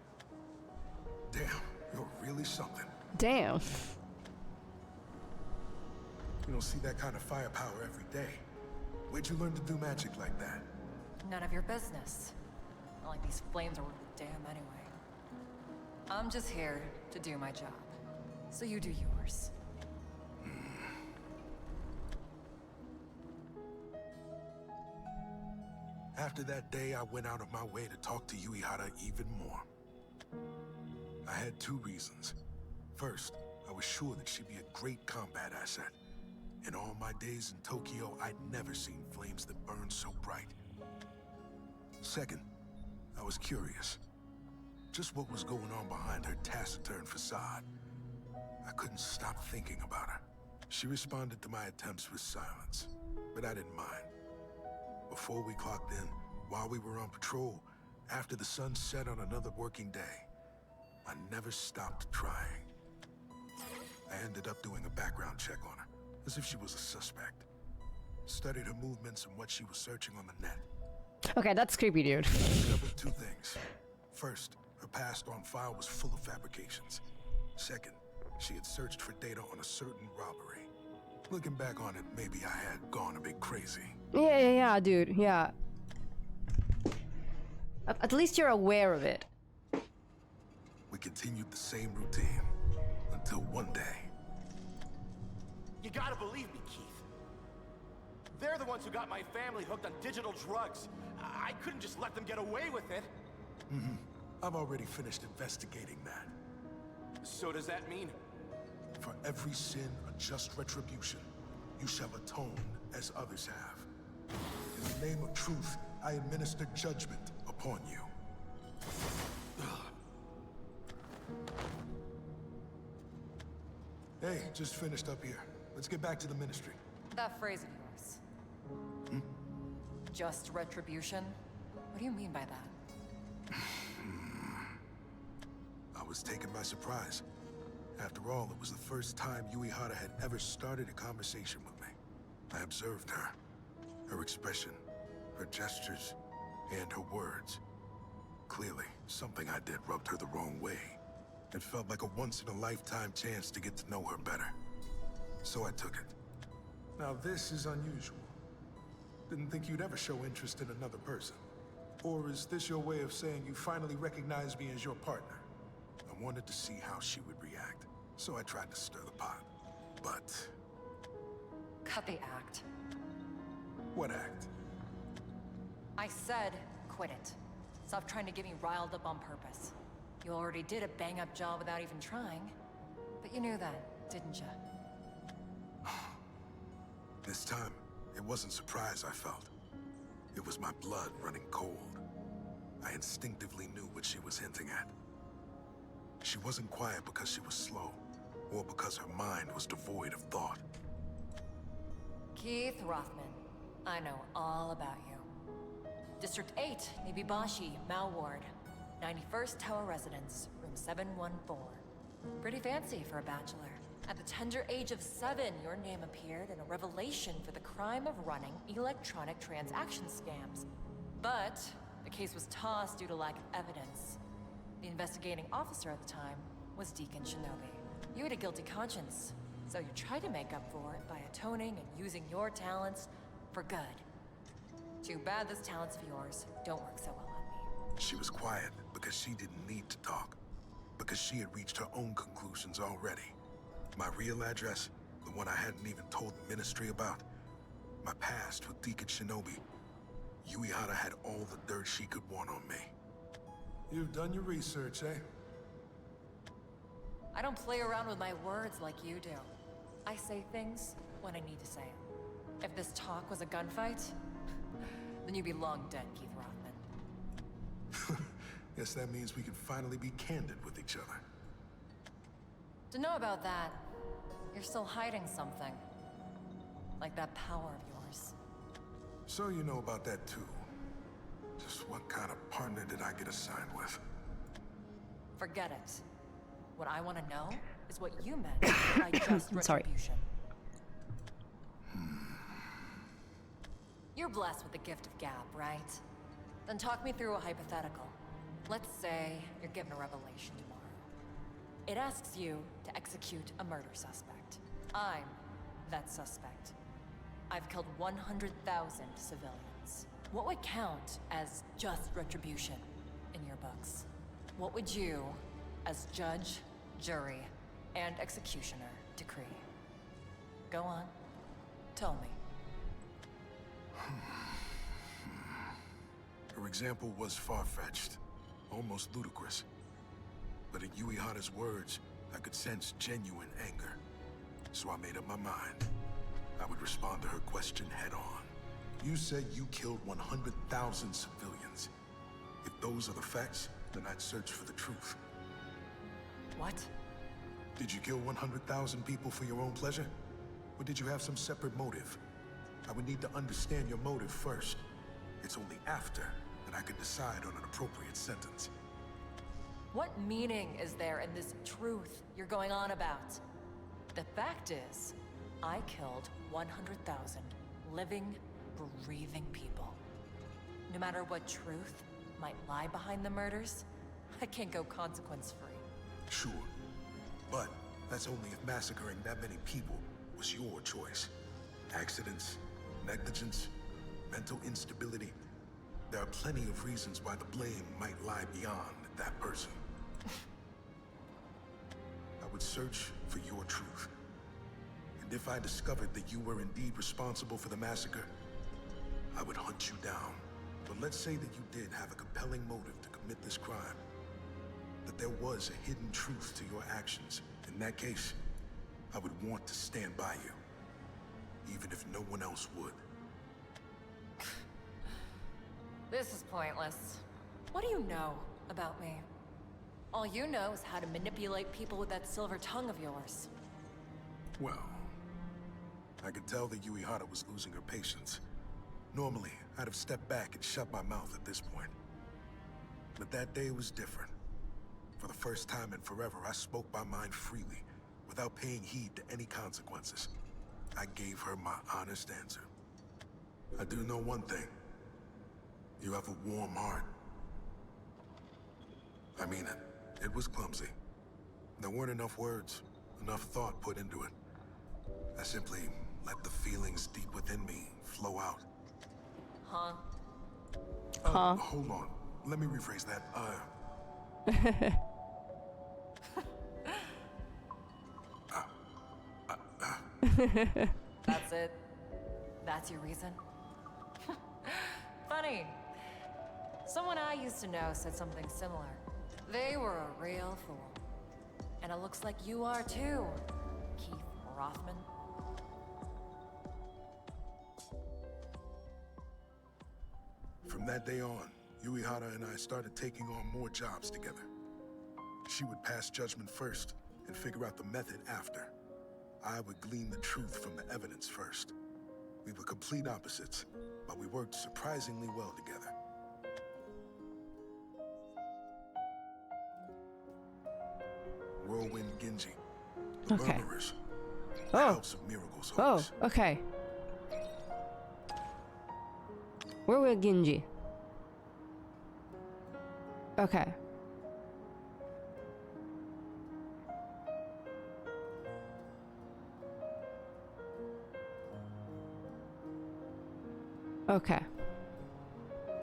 Damn, you're really something. Damn. You don't see that kind of firepower every day. Where'd you learn to do magic like that? None of your business. Not like these flames are worth a damn anyway. I'm just here to do my job. So you do yours. After that day, I went out of my way to talk to Yuihara even more. I had 2 reasons. First, I was sure that she'd be a great combat asset. In all my days in Tokyo, I'd never seen flames that burned so bright. Second, I was curious. Just what was going on behind her taciturn facade. I couldn't stop thinking about her. She responded to my attempts with silence, but I didn't mind. Before we clocked in, while we were on patrol, after the sun set on another working day, I never stopped trying. I ended up doing a background check on her, as if she was a suspect. Studied her movements and what she was searching on the net. Okay, that's creepy, dude. I discovered two things. First, her past on file was full of fabrications. Second, she had searched for data on a certain robbery. Looking back on it, maybe I had gone a bit crazy. Yeah, dude, yeah. At least you're aware of it. We continued the same routine until one day. You gotta believe me, Keith. They're the ones who got my family hooked on digital drugs. I couldn't just let them get away with it. I've already finished investigating that. So does that mean... For every sin, a just retribution. You shall atone as others have. In the name of truth, I administer judgment upon you. Hey, just finished up here. Let's get back to the ministry. That phrase of yours. Just retribution? What do you mean by that? I was taken by surprise. After all, it was the first time Uehara had ever started a conversation with me. I observed her. Her expression, her gestures, and her words. Clearly, something I did rubbed her the wrong way. It felt like a once-in-a-lifetime chance to get to know her better. So I took it. Now this is unusual. Didn't think you'd ever show interest in another person. Or is this your way of saying you finally recognize me as your partner? I wanted to see how she would react, so I tried to stir the pot. But... Cut the act. what act? I said, quit it. Stop trying to get me riled up on purpose. You already did a bang-up job without even trying. But you knew that, didn't you? This time, it wasn't surprise I felt. It was my blood running cold. I instinctively knew what she was hinting at. She wasn't quiet because she was slow, or because her mind was devoid of thought. Keith Rothman, I know all about you. District 8, Nibibashi, Mao Ward. 91st Tower Residence, room 714. Pretty fancy for a bachelor. At the tender age of 7, your name appeared in a revelation for the crime of running electronic transaction scams. But the case was tossed due to lack of evidence. The investigating officer at the time was Deacon Shinobi. You had a guilty conscience, so you tried to make up for it by atoning and using your talents for good. Too bad those talents of yours don't work so well on me. She was quiet because she didn't need to talk. Because she had reached her own conclusions already. My real address, the one I hadn't even told the ministry about. My past with Deacon Shinobi. Uehara had all the dirt she could want on me. You've done your research, eh? I don't play around with my words like you do. I say things when I need to say them. If this talk was a gunfight, then you'd be long dead, Keith Rothman. Guess that means we can finally be candid with each other. To know about that, you're still hiding something. Like that power of yours. So you know about that too. Just what kind of partner did I get assigned with? Forget it. What I want to know is what you meant by just Sorry. retribution. You're blessed with the gift of gab, right? Then talk me through a hypothetical. Let's say you're given a revelation tomorrow. It asks you to execute a murder suspect. I'm that suspect. I've killed 100,000 civilians. What would count as just retribution in your books? What would you, as judge, jury, and executioner, decree? Go on. Tell me. Her example was far-fetched, almost ludicrous. But in Uehara's words, I could sense genuine anger. So I made up my mind. I would respond to her question head-on. You said you killed 100,000 civilians. If those are the facts, then I'd search for the truth. What? Did you kill 100,000 people for your own pleasure? Or did you have some separate motive? I would need to understand your motive first. It's only after that I can decide on an appropriate sentence. What meaning is there in this truth you're going on about? The fact is, I killed 100,000 living, breathing people. No matter what truth might lie behind the murders, I can't go consequence-free. Sure. But that's only if massacring that many people was your choice. Accidents, negligence, mental instability. There are plenty of reasons why the blame might lie beyond that person. I would search for your truth. And if I discovered that you were indeed responsible for the massacre, I would hunt you down. But let's say that you did have a compelling motive to commit this crime. That there was a hidden truth to your actions. In that case, I would want to stand by you, even if no one else would. This is pointless. What do you know about me? All you know is how to manipulate people with that silver tongue of yours. Well, I could tell that Uehara was losing her patience. Normally, I'd have stepped back and shut my mouth at this point. But that day was different. For the first time in forever, I spoke my mind freely, without paying heed to any consequences. I gave her my honest answer. I do know one thing. You have a warm heart. I mean it. It was clumsy. There weren't enough words, enough thought put into it. I simply let the feelings deep within me flow out. Huh? Hold on. Let me rephrase that. That's it? That's your reason? Funny. Someone I used to know said something similar. They were a real fool. And it looks like you are too, Keith Rothman. From that day on, Uehara and I started taking on more jobs together. She would pass judgment first and figure out the method after. I would glean the truth from the evidence first. We were complete opposites, but we worked surprisingly well together. Whirlwind Genji. The Okay. Murmurers. Oh. The House of Miracles Oh, host. okay. Where will Genji? Okay. Okay.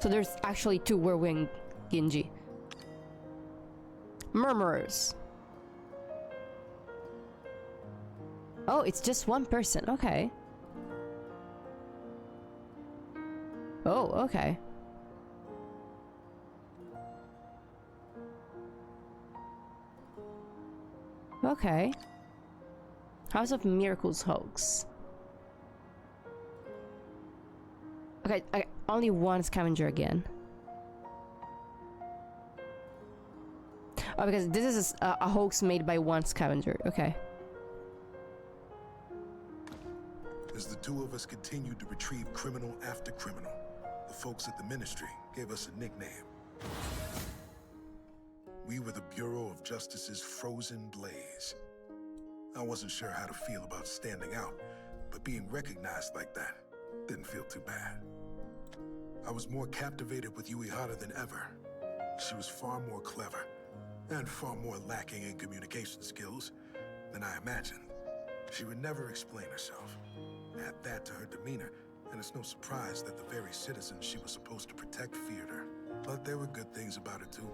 So there's actually two Whirlwind Genji. Murmurers. Oh, it's just one person. Okay. Oh, okay. Okay. House of Miracles hoax. Okay, only one scavenger again. Oh, because this is a hoax made by one scavenger. Okay. As the two of us continued to retrieve criminal after criminal, the folks at the ministry gave us a nickname. We were the Bureau of Justice's Frozen Blaze. I wasn't sure how to feel about standing out, but being recognized like that didn't feel too bad. I was more captivated with Uehara than ever. She was far more clever, and far more lacking in communication skills than I imagined. She would never explain herself. Add that to her demeanor, and it's no surprise that the very citizens she was supposed to protect feared her. But there were good things about her too.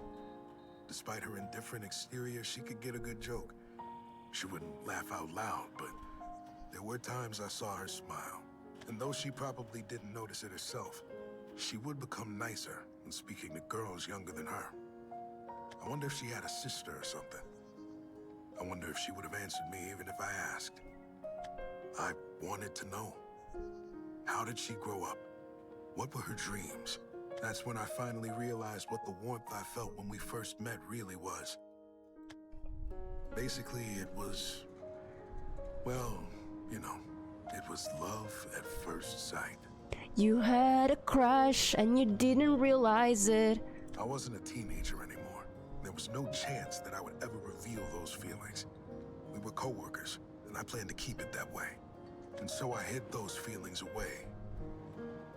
Despite her indifferent exterior, she could get a good joke. She wouldn't laugh out loud, but there were times I saw her smile. And though she probably didn't notice it herself, she would become nicer when speaking to girls younger than her. I wonder if she had a sister or something. I wonder if she would have answered me even if I asked. I wanted to know. How did she grow up? What were her dreams? That's when I finally realized what the warmth I felt when we first met really was. Basically, it was... well, you know, it was love at first sight. You had a crush and you didn't realize it. I wasn't a teenager anymore. There was no chance that I would ever reveal those feelings. We were co-workers, and I planned to keep it that way. And so I hid those feelings away.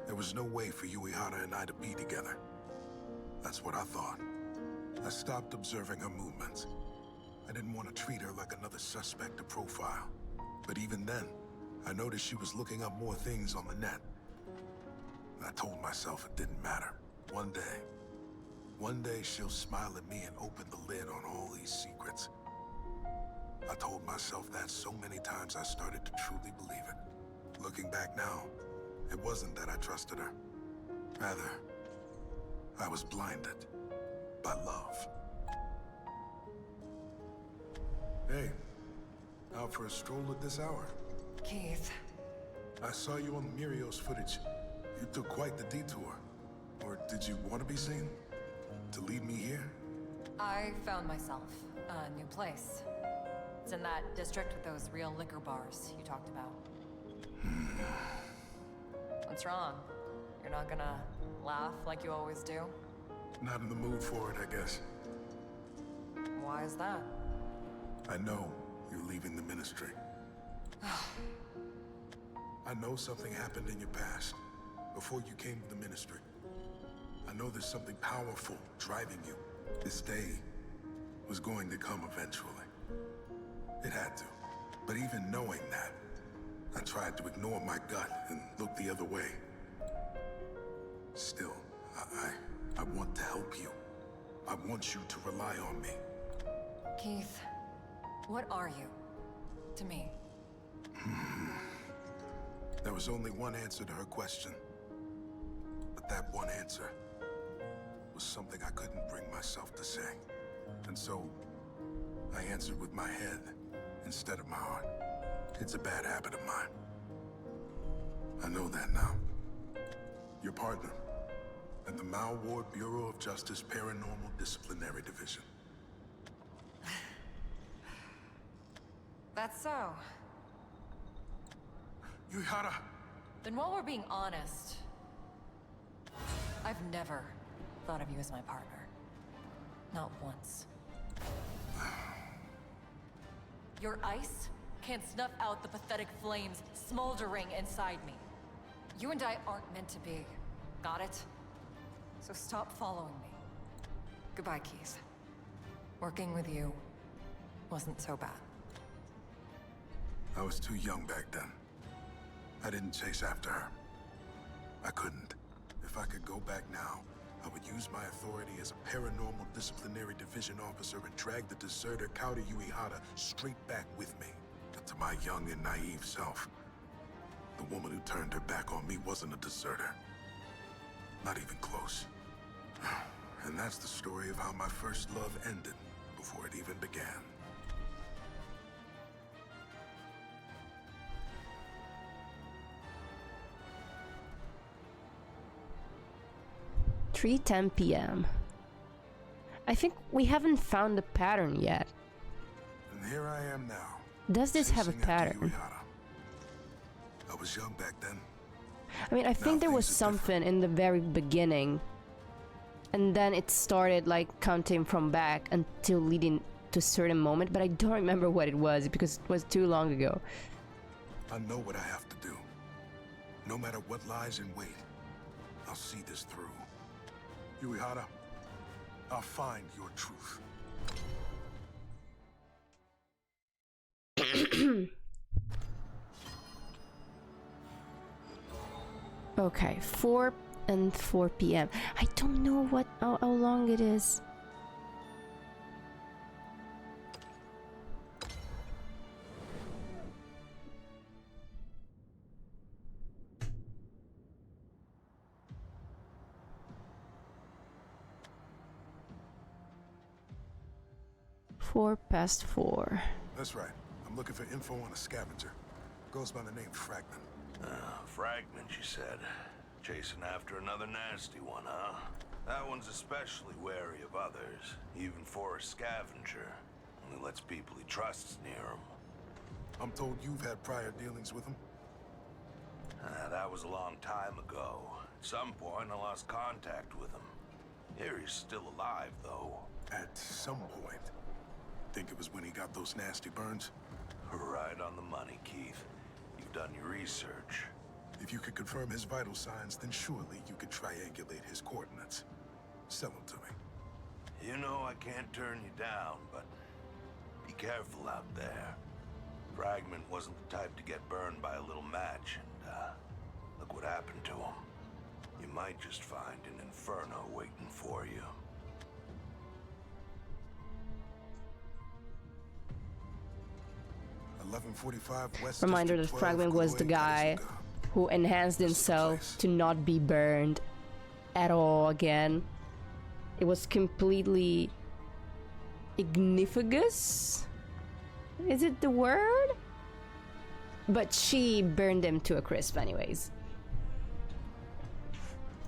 There was no way for Uehara and I to be together. That's what I thought. I stopped observing her movements. I didn't want to treat her like another suspect to profile. But even then, I noticed she was looking up more things on the net. I told myself it didn't matter. One day she'll smile at me and open the lid on all these secrets. I told myself that so many times I started to truly believe it. Looking back now, it wasn't that I trusted her. Rather, I was blinded by love. Hey, out for a stroll at this hour? Keith. I saw you on the Mirios footage. You took quite the detour. Or did you want to be seen? To lead me here? I found myself a new place. It's in that district with those real liquor bars you talked about. What's wrong? You're not gonna laugh like you always do? Not in the mood for it, I guess. Why is that? I know you're leaving the ministry. I know something happened in your past, before you came to the ministry. I know there's something powerful driving you. This day was going to come eventually. It had to. But even knowing that, I tried to ignore my gut and look the other way. Still, I want to help you. I want you to rely on me. Keith, what are you? To me? There was only one answer to her question. But that one answer was something I couldn't bring myself to say. And so, I answered with my head instead of my heart. It's a bad habit of mine. I know that now. Your partner at the Mal Ward Bureau of Justice Paranormal Disciplinary Division. That's so. Uehara! Then while we're being honest, I've never thought of you as my partner. Not once. Your ice can't snuff out the pathetic flames smoldering inside me. You and I aren't meant to be. Got it? So stop following me. Goodbye, Keith. Working with you wasn't so bad. I was too young back then. I didn't chase after her. I couldn't. If I could go back now, I would use my authority as a paranormal disciplinary division officer and drag the deserter Kaori Uehara straight back with me. But to my young and naive self, the woman who turned her back on me wasn't a deserter. Not even close. And that's the story of how my first love ended before it even began. (3:10 p.m.) I think we haven't found the pattern yet. And here I am now. Does this have a chasing after pattern? Uehara. I was young back then. I mean, I think there was things are different. something in the very beginning, and then it started like counting from back until leading to a certain moment, but I don't remember what it was because it was too long ago. I know what I have to do. No matter what lies in wait, I'll see this through. Uehara, I'll find your truth. Okay, 4 and 4 p.m. I don't know how long it is. Four past 4. That's right. I'm looking for info on a scavenger. Goes by the name Fragment. Fragment, you said. Chasing after another nasty one, huh? That one's especially wary of others, even for a scavenger. Only lets people he trusts near him. I'm told you've had prior dealings with him. That was a long time ago. At some point, I lost contact with him. Here he's still alive, though. At some point. Think it was when he got those nasty burns? Right on the money, Keith. You've done your research. If you could confirm his vital signs, then surely you could triangulate his coordinates. Sell them to me. You know I can't turn you down, but be careful out there. Fragment wasn't the type to get burned by a little match, and look what happened to him. You might just find an inferno waiting for you. Reminder that Fragment was the guy who enhanced himself to not be burned at all again. It was completely ignifugus? Is it the word? But she burned him to a crisp anyways.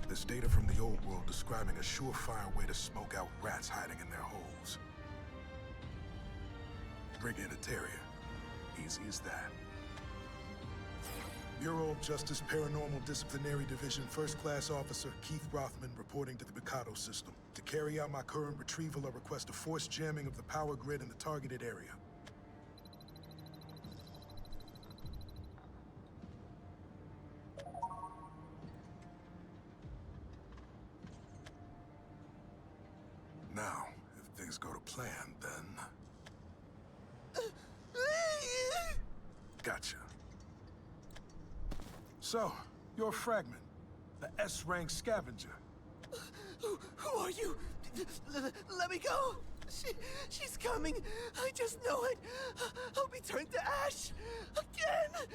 There's data from the old world describing a surefire way to smoke out rats hiding in their holes. Bring in a terrier. Easy as that. Bureau of Justice Paranormal Disciplinary Division First Class Officer Keith Rothman reporting to the Mikado system. To carry out my current retrieval, I request a forced jamming of the power grid in the targeted area. Now, if things go to plan, then... Gotcha. So, you're a Fragment, the S-rank scavenger. Who are you? Let me go! She's coming! I just know it! I'll be turned to ash! Again!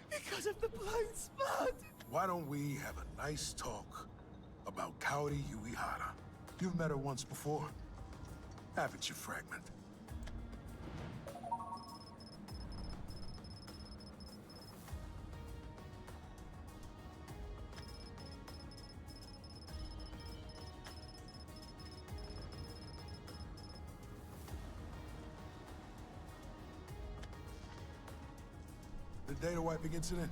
Because of the blind spot! Why don't we have a nice talk about Kaori Uehara? You've met her once before. Haven't you, Fragment? The data wiping incident?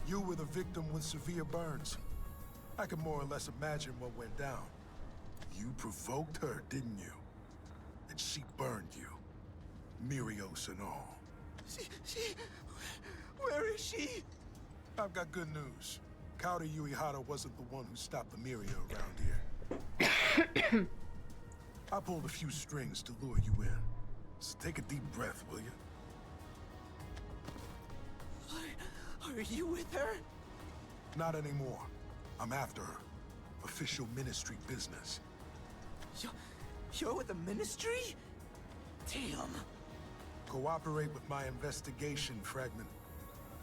You were the victim with severe burns. I can more or less imagine what went down. You provoked her, didn't you? And she burned you. Mirios and all. She... Where is she? I've got good news. Kaori Uehara wasn't the one who stopped the Miria around here. I pulled a few strings to lure you in. So take a deep breath, will you? Are you with her? Not anymore. I'm after her. Official ministry business. You're with the ministry? Damn. Cooperate with my investigation, Fragment.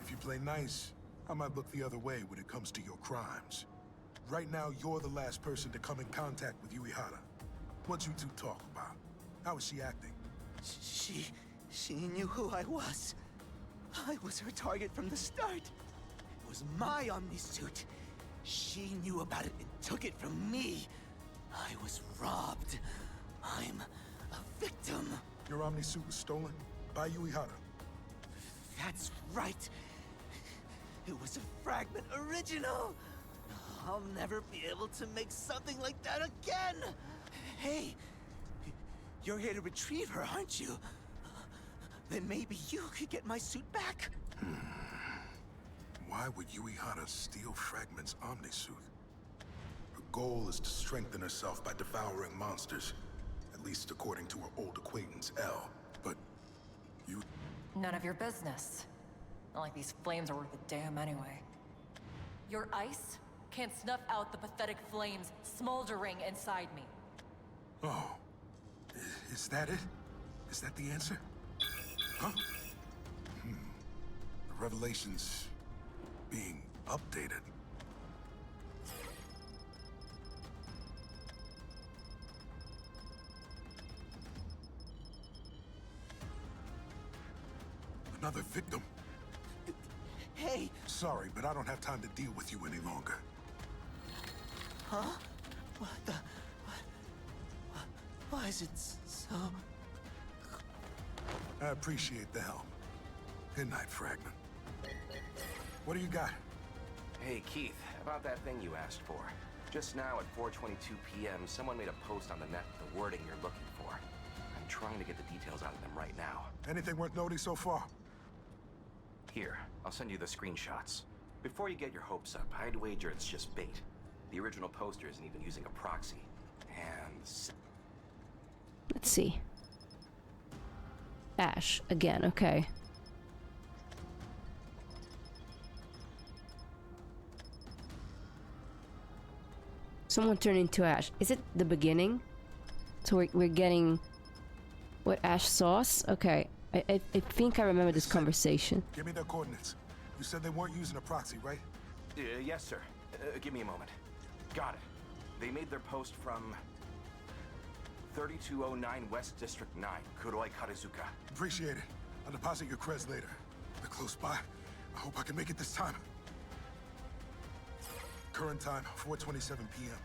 If you play nice, I might look the other way when it comes to your crimes. Right now, you're the last person to come in contact with Uehara. What'd you two talk about? How is she acting? She knew who I was. I was her target from the start. It was my Omnisuit. She knew about it and took it from me. I was robbed. I'm a victim. Your Omnisuit was stolen by Uehara. That's right. It was a Fragment original. I'll never be able to make something like that again. Hey, you're here to retrieve her, aren't you? Then maybe you could get my suit back. Why would Uehara steal Fragment's Omnisuit? Her goal is to strengthen herself by devouring monsters. At least according to her old acquaintance, Elle. But you... None of your business. Not like these flames are worth a damn anyway. Your ice can't snuff out the pathetic flames smoldering inside me. Oh. Is that it? Is that the answer? Huh? The revelation's being updated. Another victim. Hey! Sorry, but I don't have time to deal with you any longer. Huh? What the... Why is it so... I appreciate the help. Good night, Fragment. What do you got? Hey, Keith, about that thing you asked for. Just now at 4:22 p.m., someone made a post on the net with the wording you're looking for. I'm trying to get the details out of them right now. Anything worth noting so far? Here, I'll send you the screenshots. Before you get your hopes up, I'd wager it's just bait. The original poster isn't even using a proxy. And... Let's see. Ash, again, okay. Someone turned into Ash. Is it the beginning? So we're getting what Ash saw us? Okay. I think I remember this conversation. Give me their coordinates. You said they weren't using a proxy, right? yes, sir. Give me a moment. Got it. They made their post from 3209 West District 9, Kuroi Karazuka. Appreciate it. I'll deposit your creds later. They're close by. I hope I can make it this time. Current time, 4:27 p.m.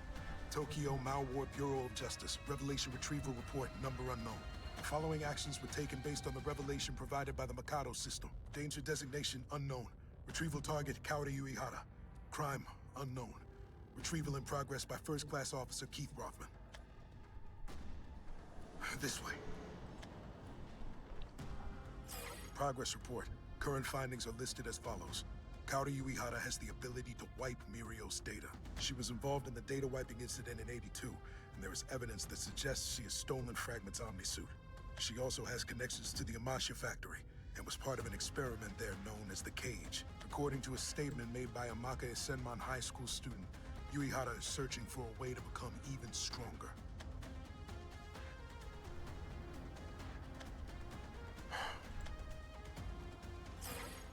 Tokyo Mao Ward Bureau of Justice. Revelation retrieval report, number unknown. The following actions were taken based on the revelation provided by the Mikado system. Danger designation unknown. Retrieval target Kaori Uehara. Crime unknown. Retrieval in progress by First Class Officer Keith Rothman. This way. Progress report. Current findings are listed as follows. Kaori Uehara has the ability to wipe Mirio's data. She was involved in the data wiping incident in '82, and there is evidence that suggests she has stolen Fragment's Omnisuit. She also has connections to the Amasha factory, and was part of an experiment there known as the Cage. According to a statement made by a Makae Senman High School student, Uehara is searching for a way to become even stronger.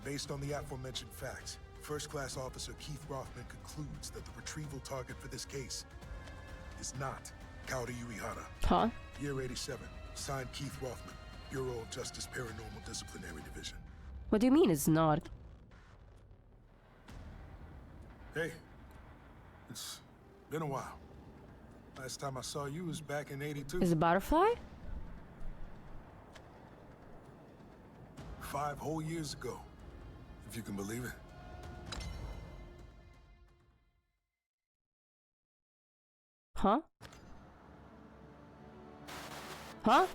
Based on the aforementioned facts, First Class Officer Keith Rothman concludes that the retrieval target for this case is not Kaori Uehara. Huh? Year 87, signed Keith Rothman, Bureau of Justice Paranormal Disciplinary Division. What do you mean it's not? Hey, it's been a while. Last time I saw you was back in '82. Is it butterfly? 5 whole years ago, if you can believe it. Huh? Huh?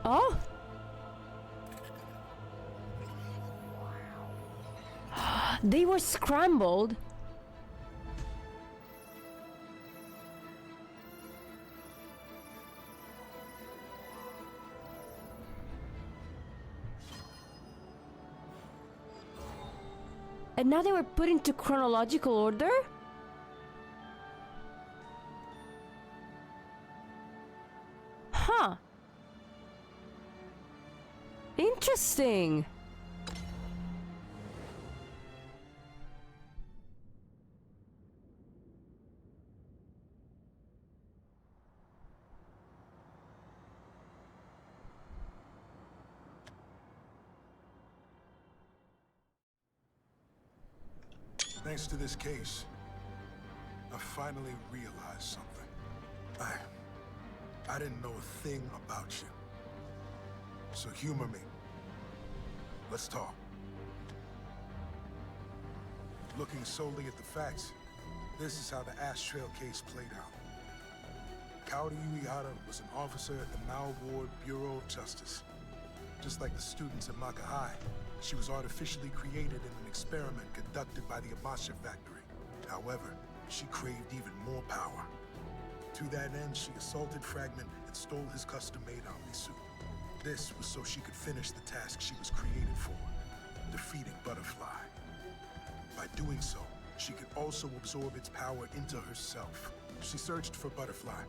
Oh? They were scrambled. And now they were put into chronological order? Huh. Interesting. Thanks to this case, I finally realized something. I didn't know a thing about you. So humor me. Let's talk. Looking solely at the facts, this is how the Ash Trail case played out. Kaori Uehara was an officer at the Mao Ward Bureau of Justice. Just like the students at Maka High, she was artificially created in an experiment conducted by the Amasha factory. However, she craved even more power. To that end, she assaulted Fragment and stole his custom-made Omnisuit. This was so she could finish the task she was created for, defeating Butterfly. By doing so, she could also absorb its power into herself. She searched for Butterfly,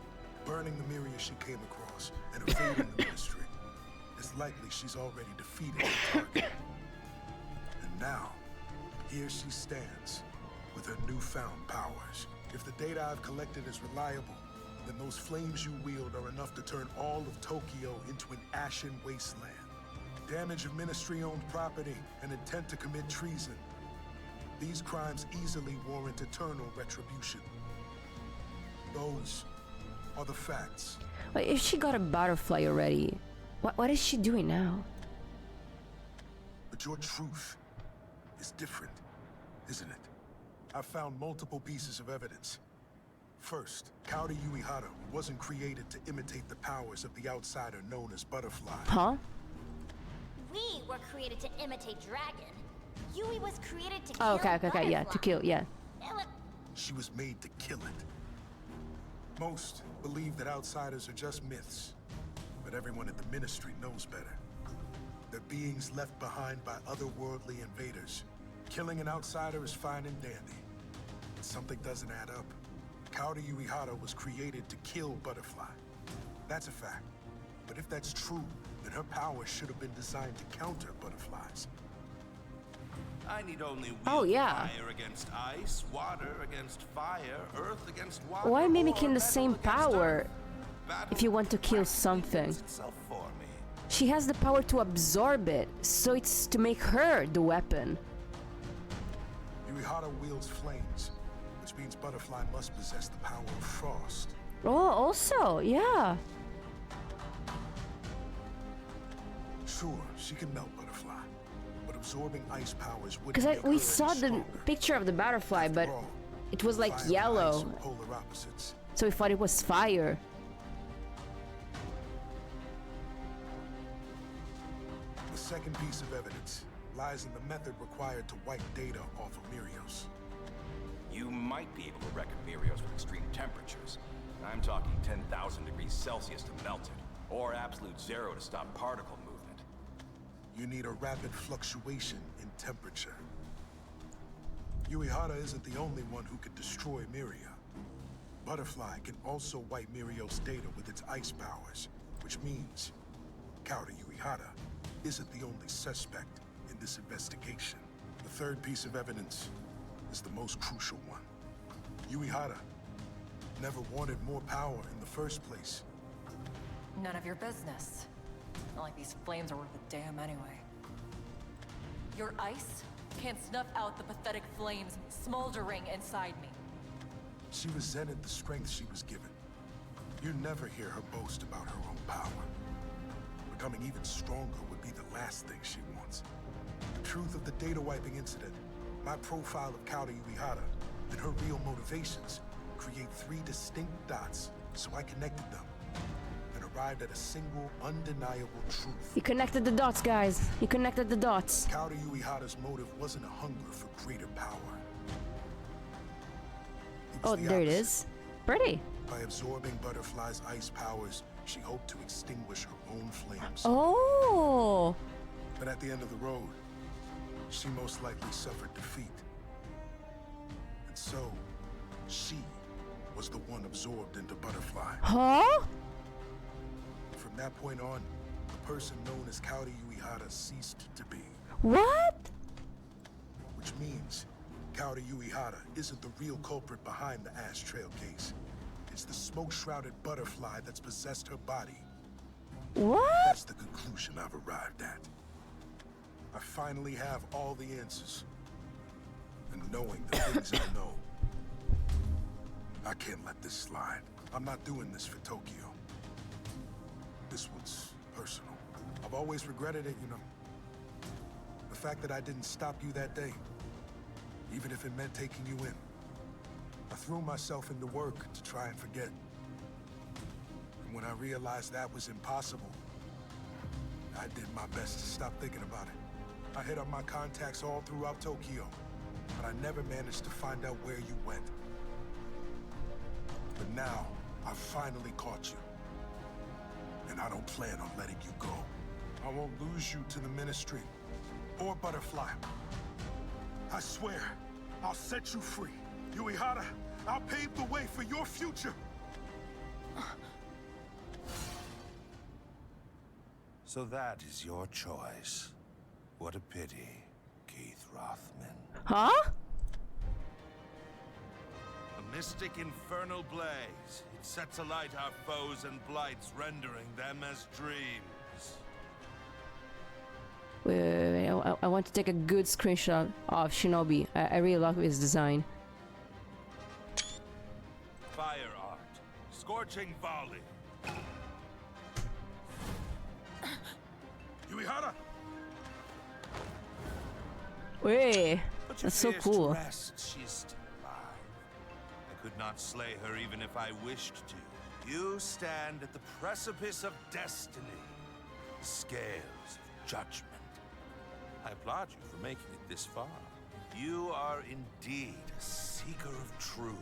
burning the Miria she came across, and evading the Ministry. It's likely she's already defeated the target. And now, here she stands, with her newfound powers. If the data I've collected is reliable, then those flames you wield are enough to turn all of Tokyo into an ashen wasteland. Damage of Ministry-owned property and intent to commit treason. These crimes easily warrant eternal retribution. Those are the facts. But if she got a butterfly already, what is she doing now? But your truth is different, isn't it? I've found multiple pieces of evidence. First, Kaori Uehara wasn't created to imitate the powers of the outsider known as Butterfly. Huh? We were created to imitate Dragon. Yui was created to Oh, kill okay, yeah, to kill, yeah. She was made to kill it. Most believe that outsiders are just myths, but everyone at the Ministry knows better. They're beings left behind by otherworldly invaders. Killing an outsider is fine and dandy, but something doesn't add up. Kaori Uehara was created to kill Butterfly. That's a fact. But if that's true, then her powers should have been designed to counter Butterflies. I need only yeah. fire against ice, water against fire, earth against water. Why or mimicking the metal same against power earth? Battle if you want to kill practically something? does itself for me. She has the power to absorb it, so it's to make her the weapon. Uehara wields flames, which means Butterfly must possess the power of frost. Oh, also, yeah. Sure, she can melt Butterfly, but absorbing ice powers would Because we saw the picture of the butterfly, but it was like yellow, polar opposites. so we thought it was fire. The second piece of evidence lies in the method required to wipe data off of Mirios. You might be able to record Mirios with extreme temperatures. I'm talking 10,000 degrees Celsius to melt it, or absolute zero to stop particle movement. You need a rapid fluctuation in temperature. Uehara isn't the only one who could destroy Miria. Butterfly can also wipe Mirios' data with its ice powers, which means Kaori Uehara isn't the only suspect in this investigation. The third piece of evidence is the most crucial one. Uehara never wanted more power in the first place. None of your business. Not like these flames are worth a damn anyway. Your ice can't snuff out the pathetic flames smoldering inside me. She resented the strength she was given. You never hear her boast about her own power. Becoming even stronger would be the last thing she wants. The truth of the data wiping incident, my profile of Kaori Uehara, and her real motivations create three distinct dots, so I connected them and arrived at a single, undeniable truth. You connected the dots, guys. You connected the dots. Kaori Uehara's motive wasn't a hunger for greater power. Oh, there it is. Pretty. By absorbing Butterfly's ice powers, she hoped to extinguish her own flames. Oh. But at the end of the road, she most likely suffered defeat. And so, she was the one absorbed into Butterfly. Huh? From that point on, the person known as Kaori Uehara ceased to be. What? Which means Kaori Uehara isn't the real culprit behind the Ash Trail case. It's the smoke-shrouded Butterfly that's possessed her body. What? That's the conclusion I've arrived at. I finally have all the answers. And knowing the things I know, I can't let this slide. I'm not doing this for Tokyo. This one's personal. I've always regretted it, you know. The fact that I didn't stop you that day, even if it meant taking you in. I threw myself into work to try and forget. And when I realized that was impossible, I did my best to stop thinking about it. I hit up my contacts all throughout Tokyo, but I never managed to find out where you went. But now, I've finally caught you. And I don't plan on letting you go. I won't lose you to the Ministry, or Butterfly. I swear, I'll set you free. Uehara, I'll pave the way for your future. So that is your choice. What a pity, Keith Rothman. Huh? A mystic infernal blaze. It sets alight our foes and blights, rendering them as dreams. Wait. I want to take a good screenshot of Shinobi. I really love his design. Fire art. scorching volley. Yuihara! Wait, But that's so fears cool. to rest, she is still alive. I could not slay her even if I wished to. You stand at the precipice of destiny, the scales of judgment. I applaud you for making it this far. You are indeed a seeker of truth.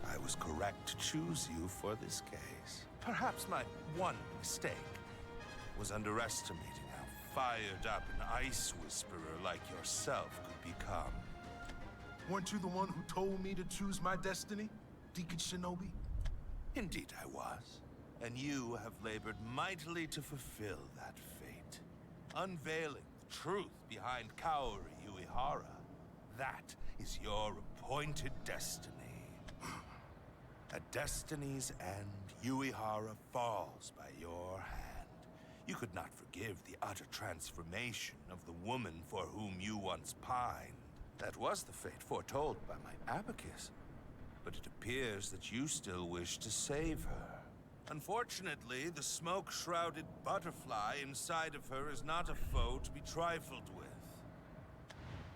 I was correct to choose you for this case. Perhaps my one mistake was underestimating how fired up an ice whisperer like yourself could become. Weren't you the one who told me to choose my destiny, Deacon Shinobi? Indeed I was. And you have labored mightily to fulfill that fate. Unveiling the truth behind Kaori Uehara. That is your appointed destiny. At destiny's end, Uehara falls by your hand. You could not forgive the utter transformation of the woman for whom you once pined. That was the fate foretold by my abacus. But it appears that you still wish to save her. Unfortunately, the smoke-shrouded butterfly inside of her is not a foe to be trifled with.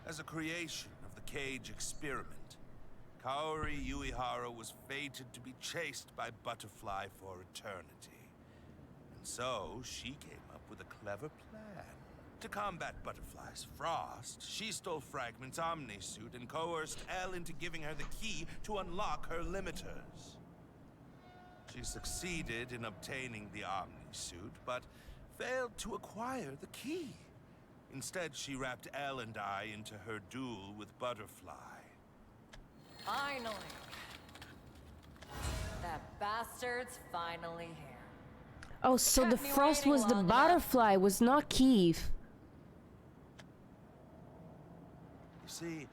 As a creation of the cage experiment, Kaori Uehara was fated to be chased by Butterfly for eternity. And so, she came up with a clever plan. To combat Butterfly's frost, she stole Fragment's Omni-suit and coerced Elle into giving her the key to unlock her limiters. She succeeded in obtaining the Omni-suit, but failed to acquire the key. Instead, she wrapped Elle and I into her duel with Butterfly. Finally. That bastard's finally here. Oh, so the Kept me frost waiting was the long enough. butterfly, was not Keith. You see,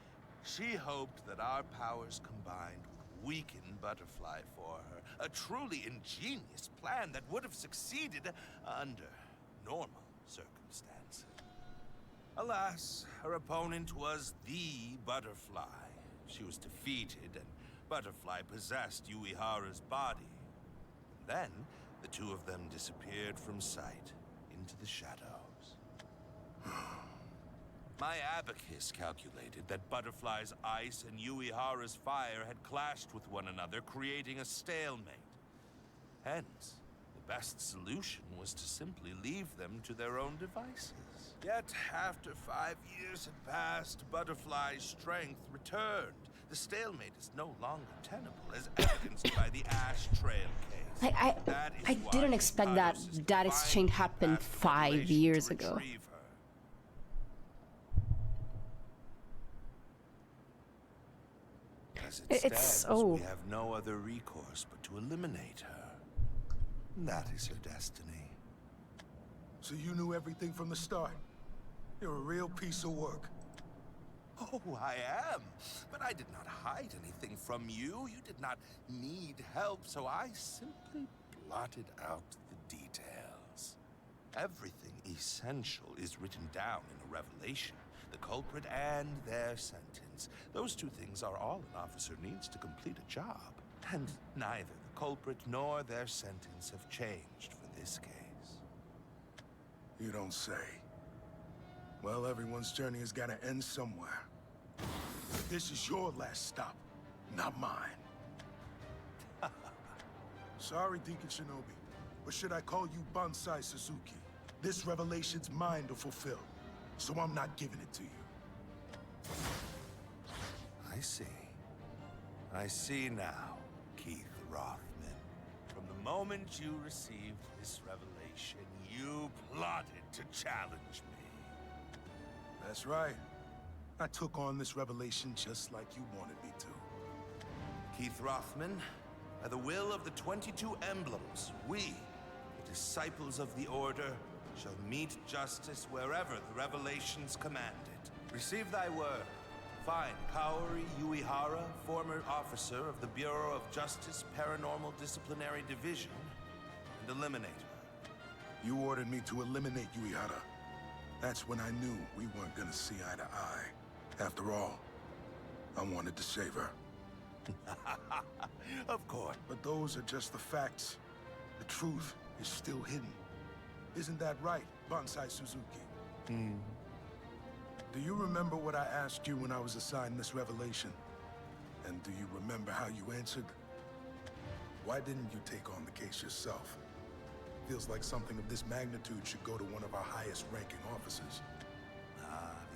she hoped that our powers combined would weaken Butterfly for her. A truly ingenious plan that would have succeeded under normal circumstances. Alas, her opponent was the Butterfly. She was defeated, and Butterfly possessed Uehara's body. And then, the two of them disappeared from sight into the shadows. My abacus calculated that Butterfly's ice and Uehara's fire had clashed with one another, creating a stalemate. Hence, the best solution was to simply leave them to their own devices. Yet, after 5 years had passed, Butterfly's strength returned. The stalemate is no longer tenable, as evidenced by the Ash Trail case. I didn't expect that exchange happened 5 years ago. As it It's stands, we have no other recourse but to eliminate her. That is her destiny. So you knew everything from the start? You're a real piece of work. Oh, I am. But I did not hide anything from you. You did not need help, so I simply blotted out the details. Everything essential is written down in a revelation. The culprit and their sentence. Those two things are all an officer needs to complete a job. And neither the culprit nor their sentence have changed for this case. You don't say. Well, everyone's journey has got to end somewhere. This is your last stop, not mine. Sorry, Deacon Shinobi, but should I call you Bonsai Suzuki? This revelation's mine to fulfill, so I'm not giving it to you. I see. I see now, Keith Rothman. From the moment you received this revelation, you plotted to challenge me. That's right. I took on this revelation just like you wanted me to. Keith Rothman, by the will of the 22 emblems, we, the disciples of the Order, shall meet justice wherever the revelations command it. Receive thy word. Find Kaori Uehara, former officer of the Bureau of Justice Paranormal Disciplinary Division, and eliminate her. You ordered me to eliminate Uehara. That's when I knew we weren't gonna see eye to eye. After all, I wanted to save her. Of course. But those are just the facts. The truth is still hidden. Isn't that right, Bonsai Suzuki? Do you remember what I asked you when I was assigned this revelation? And do you remember how you answered? Why didn't you take on the case yourself? Feels like something of this magnitude should go to one of our highest ranking officers.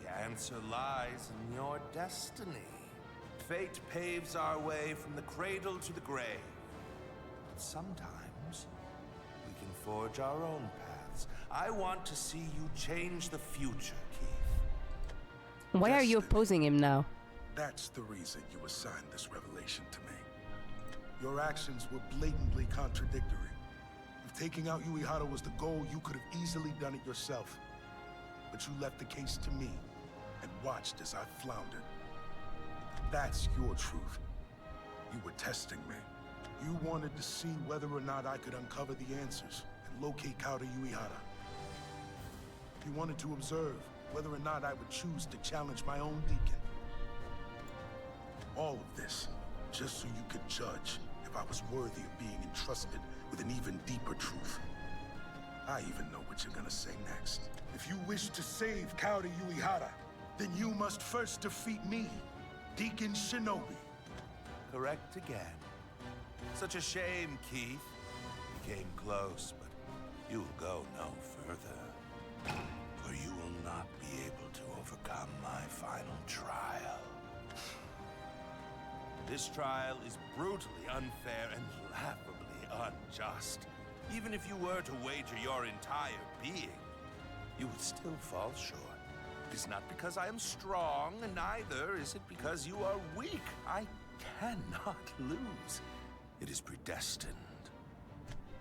The answer lies in your destiny. Fate paves our way from the cradle to the grave. But sometimes, we can forge our own paths. I want to see you change the future, Keith. Why are you Destiny. opposing him now? That's the reason you assigned this revelation to me. Your actions were blatantly contradictory. If taking out Uehara was the goal, you could have easily done it yourself. But you left the case to me and watched as I floundered. That's your truth. You were testing me. You wanted to see whether or not I could uncover the answers and locate Kaori Uehara. You wanted to observe whether or not I would choose to challenge my own deacon. All of this, just so you could judge if I was worthy of being entrusted with an even deeper truth. I even know what you're gonna say next. If you wish to save Kaori Uehara, then you must first defeat me, Deacon Shinobi. Correct again. Such a shame, Keith. You came close, but you'll go no further. For you will not be able to overcome my final trial. This trial is brutally unfair and laughably unjust. Even if you were to wager your entire being, you would still fall short. It is not because I am strong, and neither is it because you are weak. I cannot lose. It is predestined.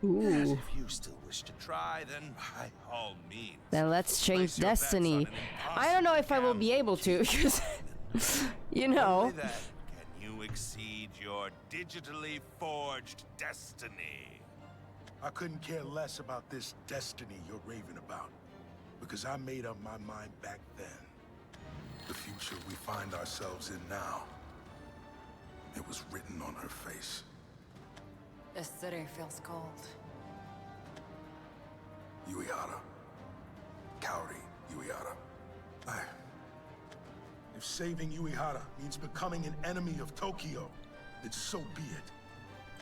Yet, if you still wish to try, then by all means. Then let's change place your bets on destiny. an I don't know if I will be impossible able to, because, you know. Only then can you exceed your digitally forged destiny. I couldn't care less about this destiny you're raving about, because I made up my mind back then. The future we find ourselves in now, it was written on her face. This city feels cold. Uehara. Kaori Uehara. If saving Uehara means becoming an enemy of Tokyo, then so be it.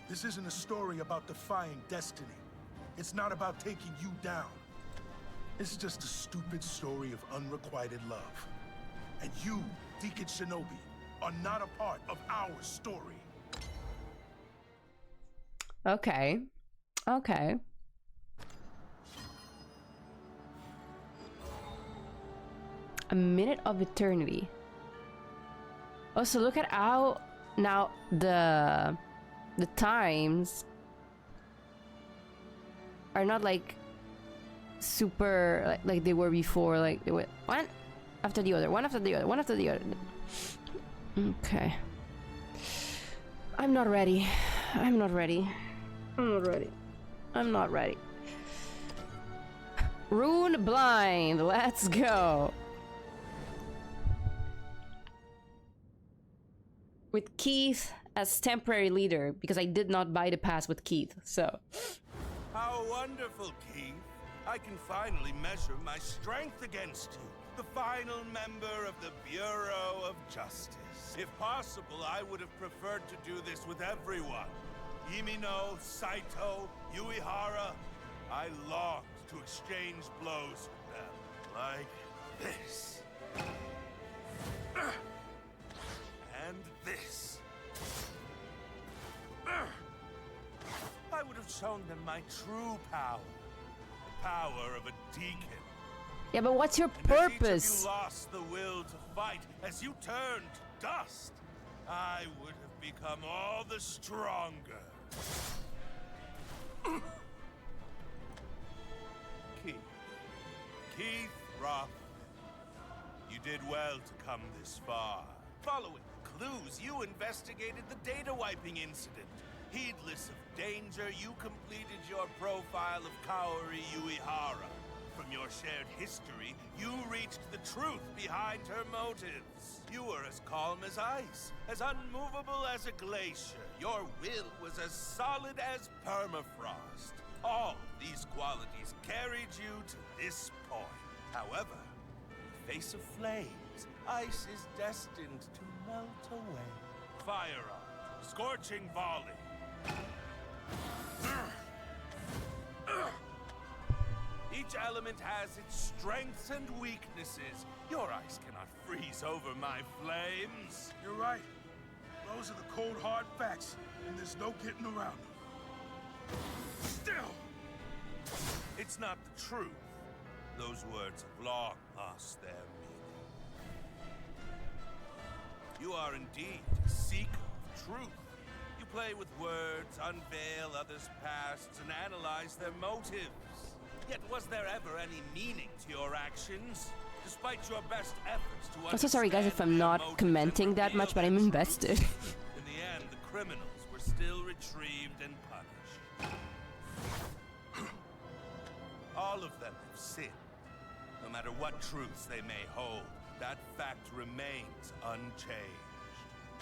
This isn't a story about defying destiny. It's not about taking you down. It's just a stupid story of unrequited love. And you, Deacon Shinobi, are not a part of our story. Okay. Okay. A minute of eternity. Also, look at how now the times are not like super like they were before. Like they were one after the other, one after the other, one after the other. Okay. I'm not ready. I'm not ready. I'm not ready. I'm not ready. Rune blind. Let's go. With Keith as temporary leader, because I did not buy the pass with Keith, so. How wonderful, Keith. I can finally measure my strength against you. The final member of the Bureau of Justice. If possible, I would have preferred to do this with everyone. Yimino, Saito, Uehara. I longed to exchange blows with them. Like this. And this. I would have shown them my true power. The power of a deacon. Yeah, but what's your And as each purpose? of you lost the will to fight, as you turned to dust, I would have become all the stronger. Keith Rothman, you did well to come this far. Following the clues, you investigated the data wiping incident. Heedless of danger, you completed your profile of Kaori Uehara. from your shared history, you reached the truth behind her motives. You were as calm as ice, as unmovable as a glacier. Your will was as solid as permafrost. All these qualities carried you to this point. However, in the face of flames, ice is destined to melt away. Firearm, scorching volley. Each element has its strengths and weaknesses. Your ice cannot freeze over my flames. You're right. Those are the cold, hard facts, and there's no getting around them. Still! It's not the truth. Those words have long lost their meaning. You are indeed a seeker of truth. You play with words, unveil others' pasts, and analyze their motives. Yet was there ever any meaning to your actions? Despite your best efforts to I'm so sorry guys if I'm not commenting that much, but I'm invested. In the end, the criminals were still retrieved and punished. All of them have sinned. No matter what truths they may hold, that fact remains unchanged.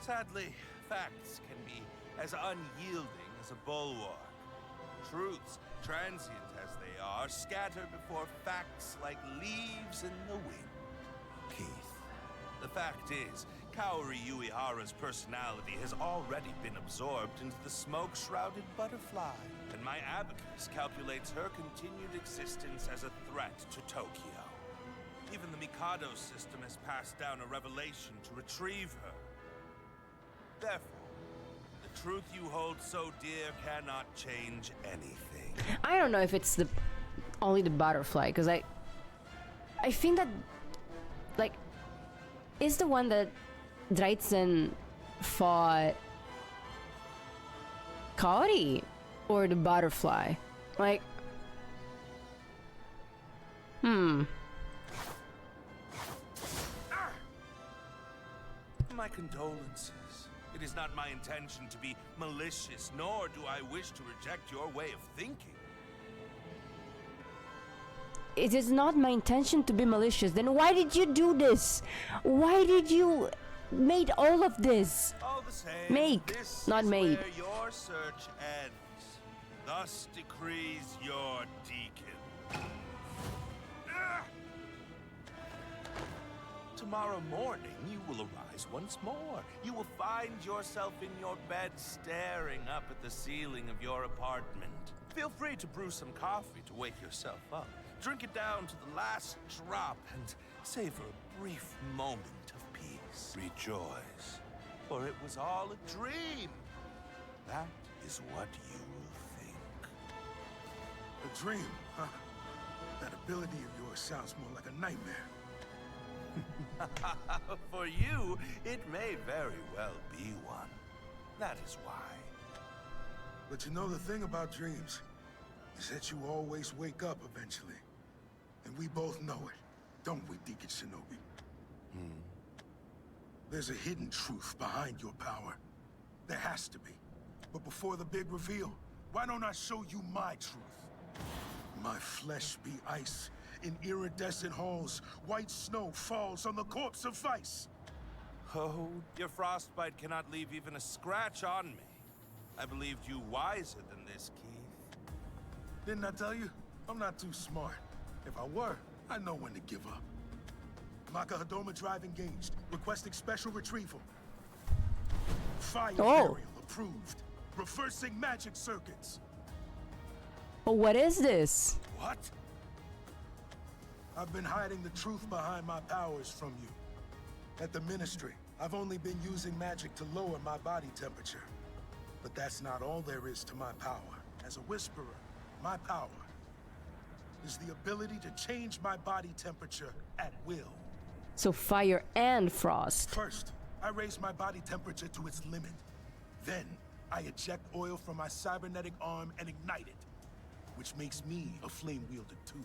Sadly, facts can be as unyielding as a bulwark. Truths, transient as they are, scatter before facts like leaves in the wind. Keith, the fact is, Kaori Uehara's personality has already been absorbed into the smoke-shrouded butterfly, and my abacus calculates her continued existence as a threat to Tokyo. Even the Mikado system has passed down a revelation to retrieve her. Therefore, the truth you hold so dear cannot change anything. I don't know if it's only the butterfly, because I think that, like, is the one that Dreitzen fought Kaori or the butterfly? Like, My condolences. It is not my intention to be malicious, nor do I wish to reject your way of thinking. It is not my intention to be malicious. Then why did you do this? Why did you made all of this? All the same, Make, this not is made. where your search ends. Thus decrees your deacon. Tomorrow morning, you will arise once more. You will find yourself in your bed staring up at the ceiling of your apartment. Feel free to brew some coffee to wake yourself up. Drink it down to the last drop and savor a brief moment of peace. Rejoice, for it was all a dream. That is what you will think. A dream, huh? That ability of yours sounds more like a nightmare. For you, it may very well be one. That is why. But you know the thing about dreams is that you always wake up eventually. And we both know it, don't we, Deacon Shinobi? There's a hidden truth behind your power. There has to be. But before the big reveal, why don't I show you my truth? My flesh be ice. In iridescent halls, white snow falls on the corpse of vice. Oh, your frostbite cannot leave even a scratch on me. I believed you wiser than this, Keith. Didn't I tell you? I'm not too smart. If I were, I know when to give up. Maka Hadoma drive engaged, requesting special retrieval. Fire burial approved. Reversing magic circuits. But what is this? What? I've been hiding the truth behind my powers from you. At the Ministry, I've only been using magic to lower my body temperature. But that's not all there is to my power. As a Whisperer, my power is the ability to change my body temperature at will. So fire and frost. First, I raise my body temperature to its limit. Then, I eject oil from my cybernetic arm and ignite it, which makes me a flame wielder too,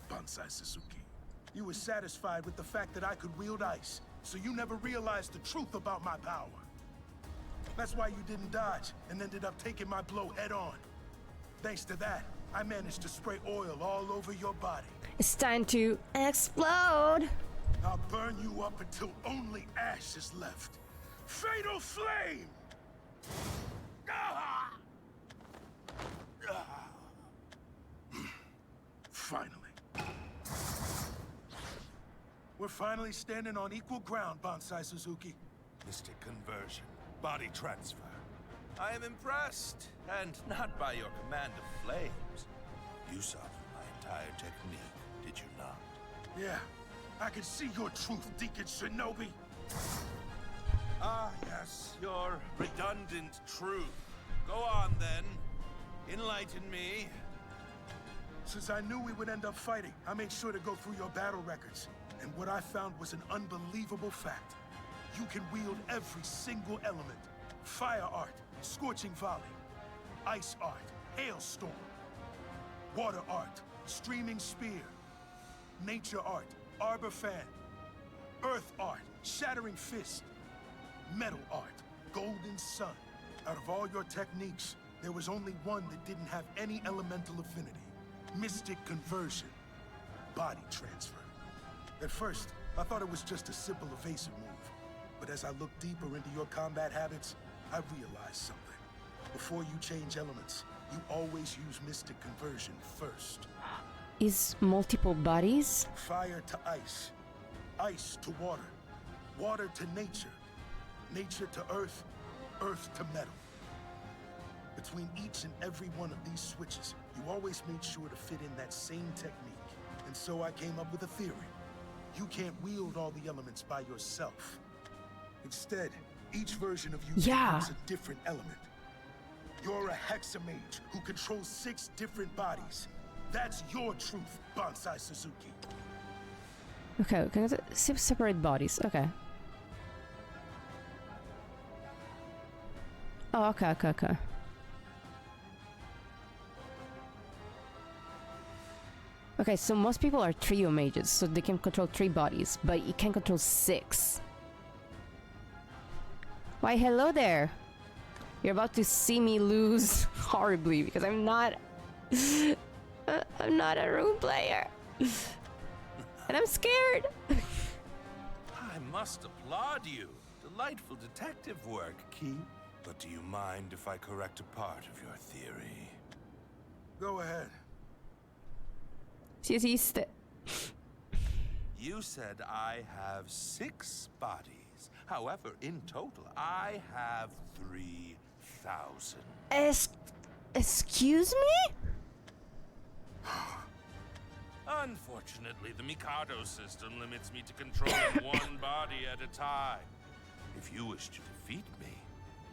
Bansai Suzuki. You were satisfied with the fact that I could wield ice, so you never realized the truth about my power. That's why you didn't dodge and ended up taking my blow head on. Thanks to that, I managed to spray oil all over your body. It's time to explode. I'll burn you up until only ash is left. Fatal flame! Ah! Ah! Finally. We're finally standing on equal ground, Bonsai Suzuki. Mystic conversion, body transfer. I am impressed, and not by your command of flames. You saw through my entire technique, did you not? Yeah, I can see your truth, Deacon Shinobi. Ah, yes, your redundant truth. Go on, then. Enlighten me. Since I knew we would end up fighting, I made sure to go through your battle records. And what I found was an unbelievable fact. You can wield every single element. Fire art, scorching volley. Ice art, hailstorm. Water art, streaming spear. Nature art, arbor fan. Earth art, shattering fist. Metal art, golden sun. Out of all your techniques, there was only one that didn't have any elemental affinity. Mystic conversion. Body transfer. At first, I thought it was just a simple evasive move. But as I looked deeper into your combat habits, I realized something. Before you change elements, you always use mystic conversion first. Is multiple bodies? Fire to ice. Ice to water. Water to nature. Nature to earth. Earth to metal. Between each and every one of these switches, you always made sure to fit in that same technique. And so I came up with a theory. You can't wield all the elements by yourself. Instead, each version of you controls a different element. You're a hexamage who controls 6 different bodies. That's your truth, Bonsai Suzuki. Okay, separate bodies. Okay. Oh, okay. Okay, so most people are trio mages, so they can control 3 bodies, but you can control 6. Why, hello there! You're about to see me lose horribly, because I'm not... I'm not a rune player! And I'm scared! I must applaud you. Delightful detective work, Keith. But do you mind if I correct a part of your theory? Go ahead. Si esiste. You said I have 6 bodies. However, in total, I have 3,000. Excuse me? Unfortunately, the Mikado system limits me to controlling one body at a time. If you wish to defeat me,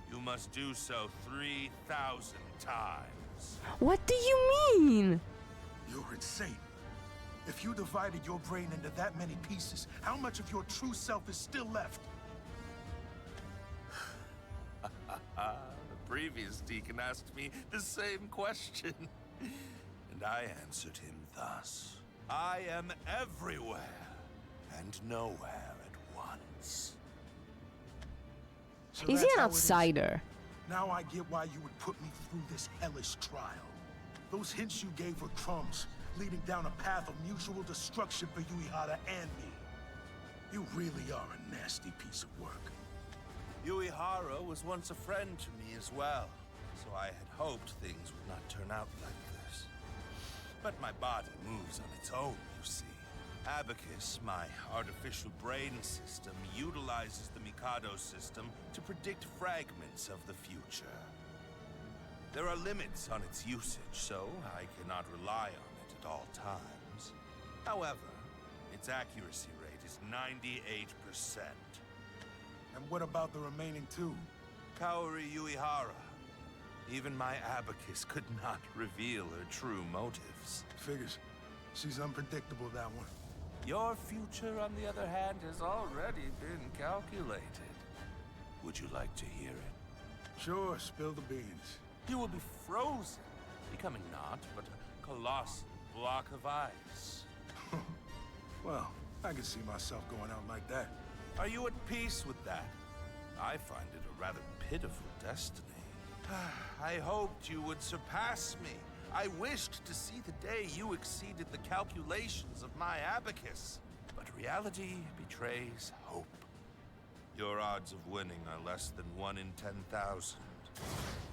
you must do so 3,000 times. What do you mean? You're insane. If you divided your brain into that many pieces, how much of your true self is still left? The previous deacon asked me the same question, and I answered him thus. I am everywhere, and nowhere at once. So is he an outsider? Now I get why you would put me through this hellish trial. Those hints you gave were crumbs, leading down a path of mutual destruction for Uehara and me. You really are a nasty piece of work. Uehara was once a friend to me as well, so I had hoped things would not turn out like this. But my body moves on its own, you see. Abacus, my artificial brain system, utilizes the Mikado system to predict fragments of the future. There are limits on its usage, so I cannot rely on it at all times. However, its accuracy rate is 98%. And what about the remaining 2? Kaori Uehara. Even my Abacus could not reveal her true motives. Figures. She's unpredictable, that one. Your future, on the other hand, has already been calculated. Would you like to hear it? Sure, spill the beans. You will be frozen, becoming not but a colossal block of ice. Well, I can see myself going out like that. Are you at peace with that? I find it a rather pitiful destiny. I hoped you would surpass me. I wished to see the day you exceeded the calculations of my abacus. But reality betrays hope. Your odds of winning are less than 1 in 10,000.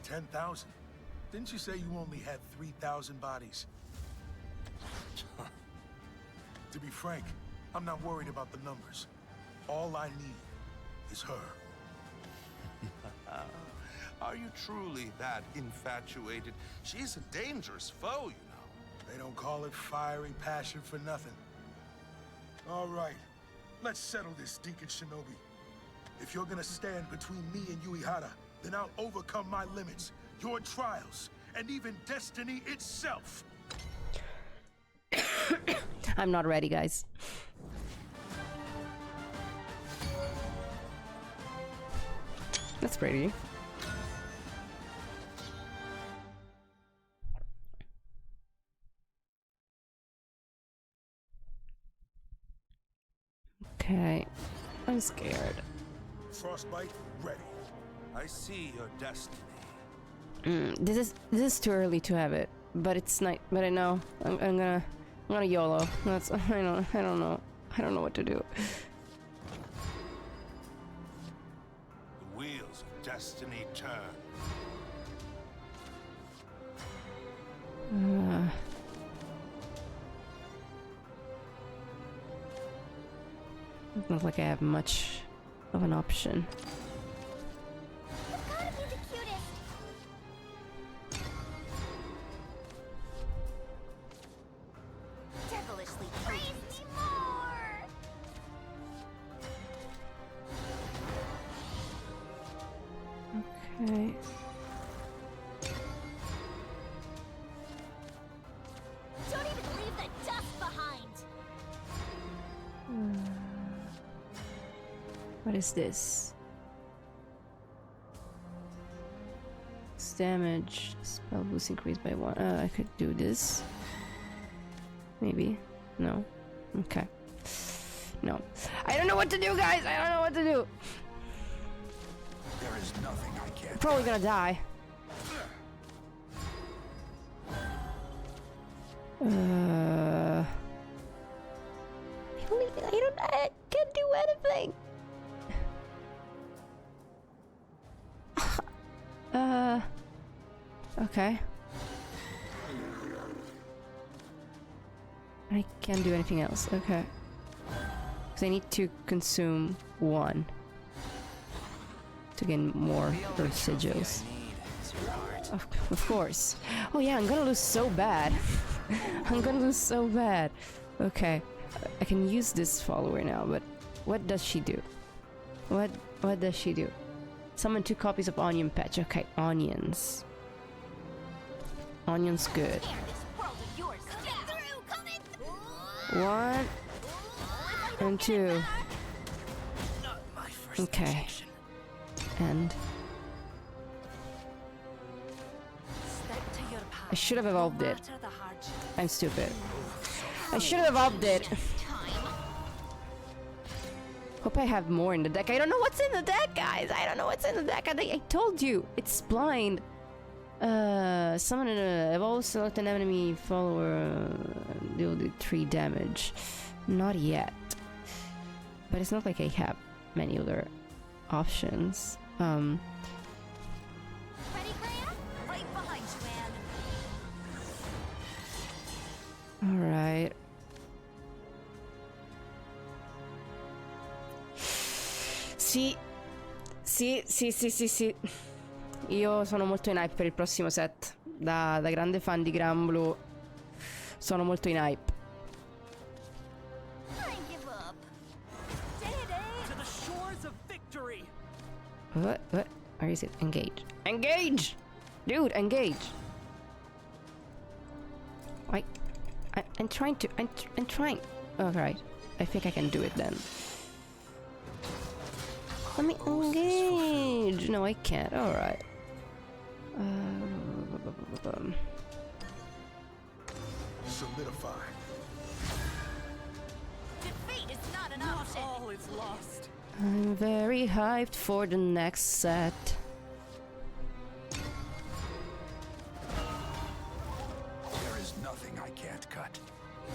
10,000? Didn't you say you only had 3,000 bodies? To be frank, I'm not worried about the numbers. All I need is her. Are you truly that infatuated? She's a dangerous foe, you know. They don't call it fiery passion for nothing. All right, let's settle this, Deacon Shinobi. If you're gonna stand between me and Uehara, then I'll overcome my limits, your trials, and even destiny itself. I'm not ready, guys. That's pretty. Okay, I'm scared. Frostbite ready. I see your destiny. This is too early to have it, but it's night. But I know I'm gonna YOLO. That's I don't know what to do. The wheels of destiny turn. It's not like I have much of an option. You've gotta be the cutest. Devilishly praise me more. Okay. Don't even leave the dust behind. What is this? Damage. Spell boost increased by 1. I could do this. Maybe. No. Okay. No. I don't know what to do, guys! I don't know what to do! There is nothing I can't. Probably gonna die. I can't do anything! Okay. I can't do anything else. Okay. Because I need to consume 1 to gain more Earth sigils. Of course. Oh yeah, I'm gonna lose so bad. I'm gonna lose so bad. Okay. I can use this follower now, but what does she do? What does she do? Summon 2 copies of Onion Patch. Okay, onions. Onions good. 1 and 2. Okay. And I should have evolved it. I'm stupid. I should have evolved it. Hope I have more in the deck. I don't know what's in the deck, guys. I don't know what's in the deck. I told you. It's blind. Summon an evolve, select an enemy follower, deal 3 damage. Not yet. But it's not like I have many other options. Ready, Graham? Right behind you, Anne. Alright. Sì. Io sono molto in hype per il prossimo set. Da grande fan di Granblue sono molto in hype. I give up. To the shores of victory. What? Where is it? Engage. Engage! Dude, engage! I'm trying to... I'm trying... Alright. I think I can do it then. Let me engage! No, I can't. Alright. Solidify. Defeat is not an option. All is lost. I'm very hyped for the next set. can't cut.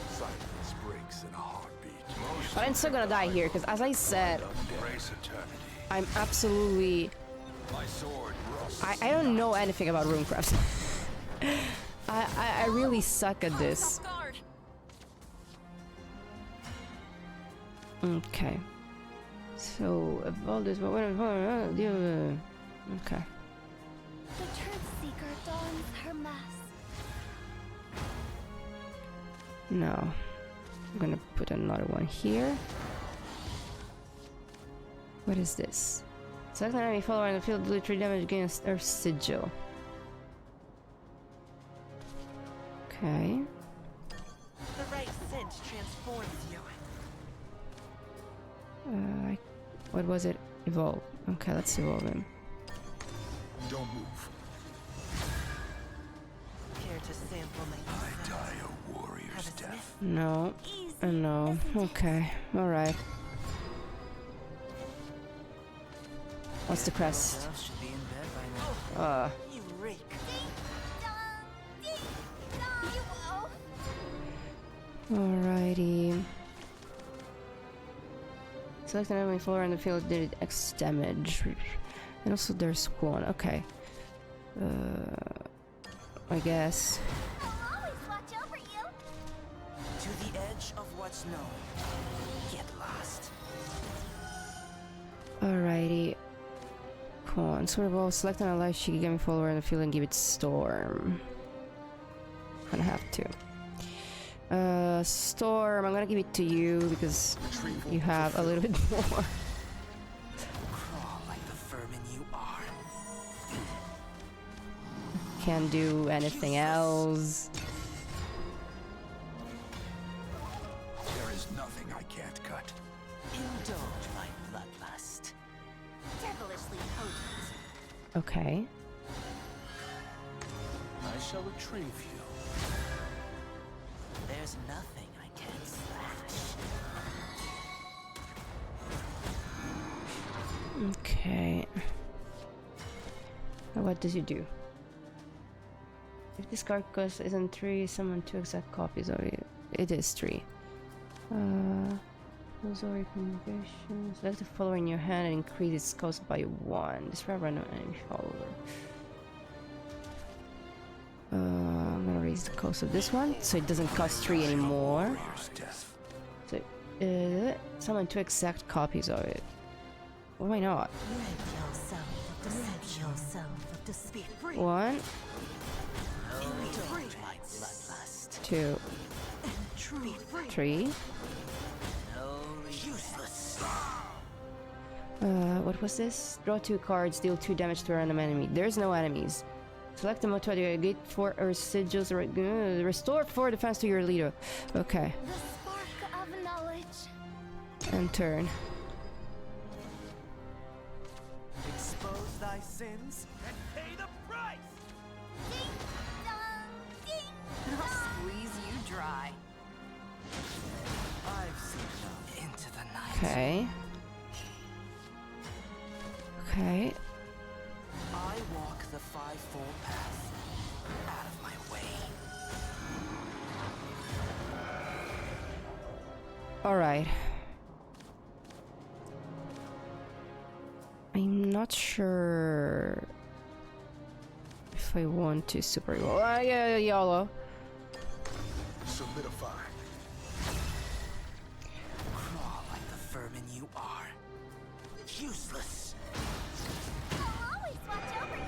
Silence breaks in a heartbeat. But I'm still gonna die here, because as I said, Embrace eternity. I'm absolutely... My sword rusts. I don't know anything about runecraft. I really suck at this. Okay. So, about this... Okay. The Truth Seeker dons her mask. No. I'm gonna put another one here. What is this? Select an enemy follower in the field, do 3 damage against Earth Sigil. Okay. The right scent transforms you. What was it? Evolve. Okay, let's evolve him. Don't move. Care to sample my I die a warrior's death. No. No. Okay. Alright. What's the crest? Should be in bed by now. You rake. Alrighty. Select an enemy follower in the field, did X damage. And also there's one. Okay. I guess. I'll always watch over you. To the edge of what's known. Get lost. Alrighty. Come on. Sort of all. Select an ally Shikigami follower in the field and give it Storm. Gonna have to. Storm, I'm gonna give it to you because you have a little bit more. Crawl like the vermin you are. Can't do anything else. There is nothing I can't cut. Indulge my bloodlust. Devilishly potent. Okay. I shall retrieve you. There's nothing I can't slash. Okay. Now what does it do? If this card cost isn't 3, summon 2 exact copies of it. It is 3. Those are recommendations. Select the follower in your hand and increase its cost by 1. Describe random enemy follower. I'm gonna raise the cost of this one so it doesn't cost 3 anymore. So, summon 2 exact copies of it. Why not? Rid yourself of the spirit. 1, Indulge my bloodlust. 2, 3. No useless. What was this? Draw 2 cards, deal 2 damage to a random enemy. There's no enemies. Select the mode to get 4 or sigils, restore 4 defense to your leader. Okay. The spark of knowledge. And turn. Expose thy sins and pay the price. Ding dong, ding I'll dong. squeeze you dry. I've seen them into the night. Okay. Okay. I walk the fivefold path. Out of my way. Alright. I'm not sure if I want to super evolve. Yeah, YOLO. Solidify. Crawl like the vermin you are. Useless. I'll always watch over you.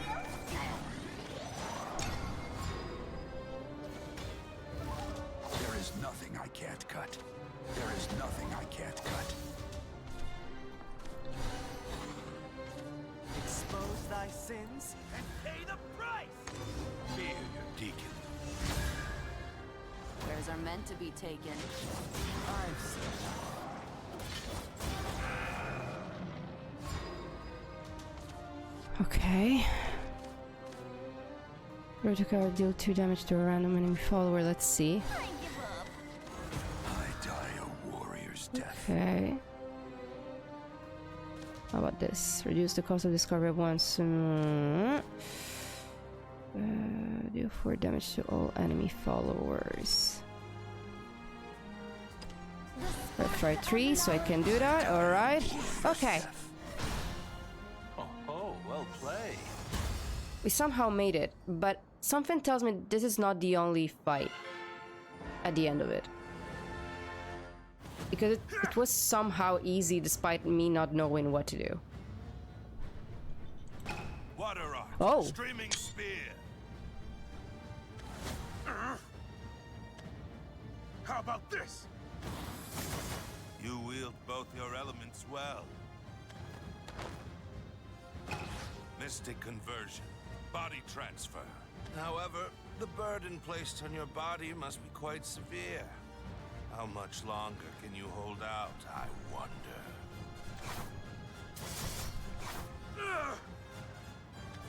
There is nothing I can't cut. There is nothing I can't cut. Expose thy sins and pay the price. Fear your deacon. Prayers are meant to be taken. I've seen them. Okay. Draw 2 cards, deal 2 damage to a random enemy follower. Let's see. I give up. I die a warrior's death. Okay. How about this? Reduce the cost of this card by once. Deal 4 damage to all enemy followers. modifier 3, so I can do that. Alright. Okay. Oh, well played. We somehow made it, but something tells me this is not the only fight at the end of it. Because it was somehow easy despite me not knowing what to do. Water rock. Oh. Streaming spear. How about this? You wield both your elements well. Mystic conversion. Body transfer. However, the burden placed on your body must be quite severe. How much longer can you hold out, I wonder?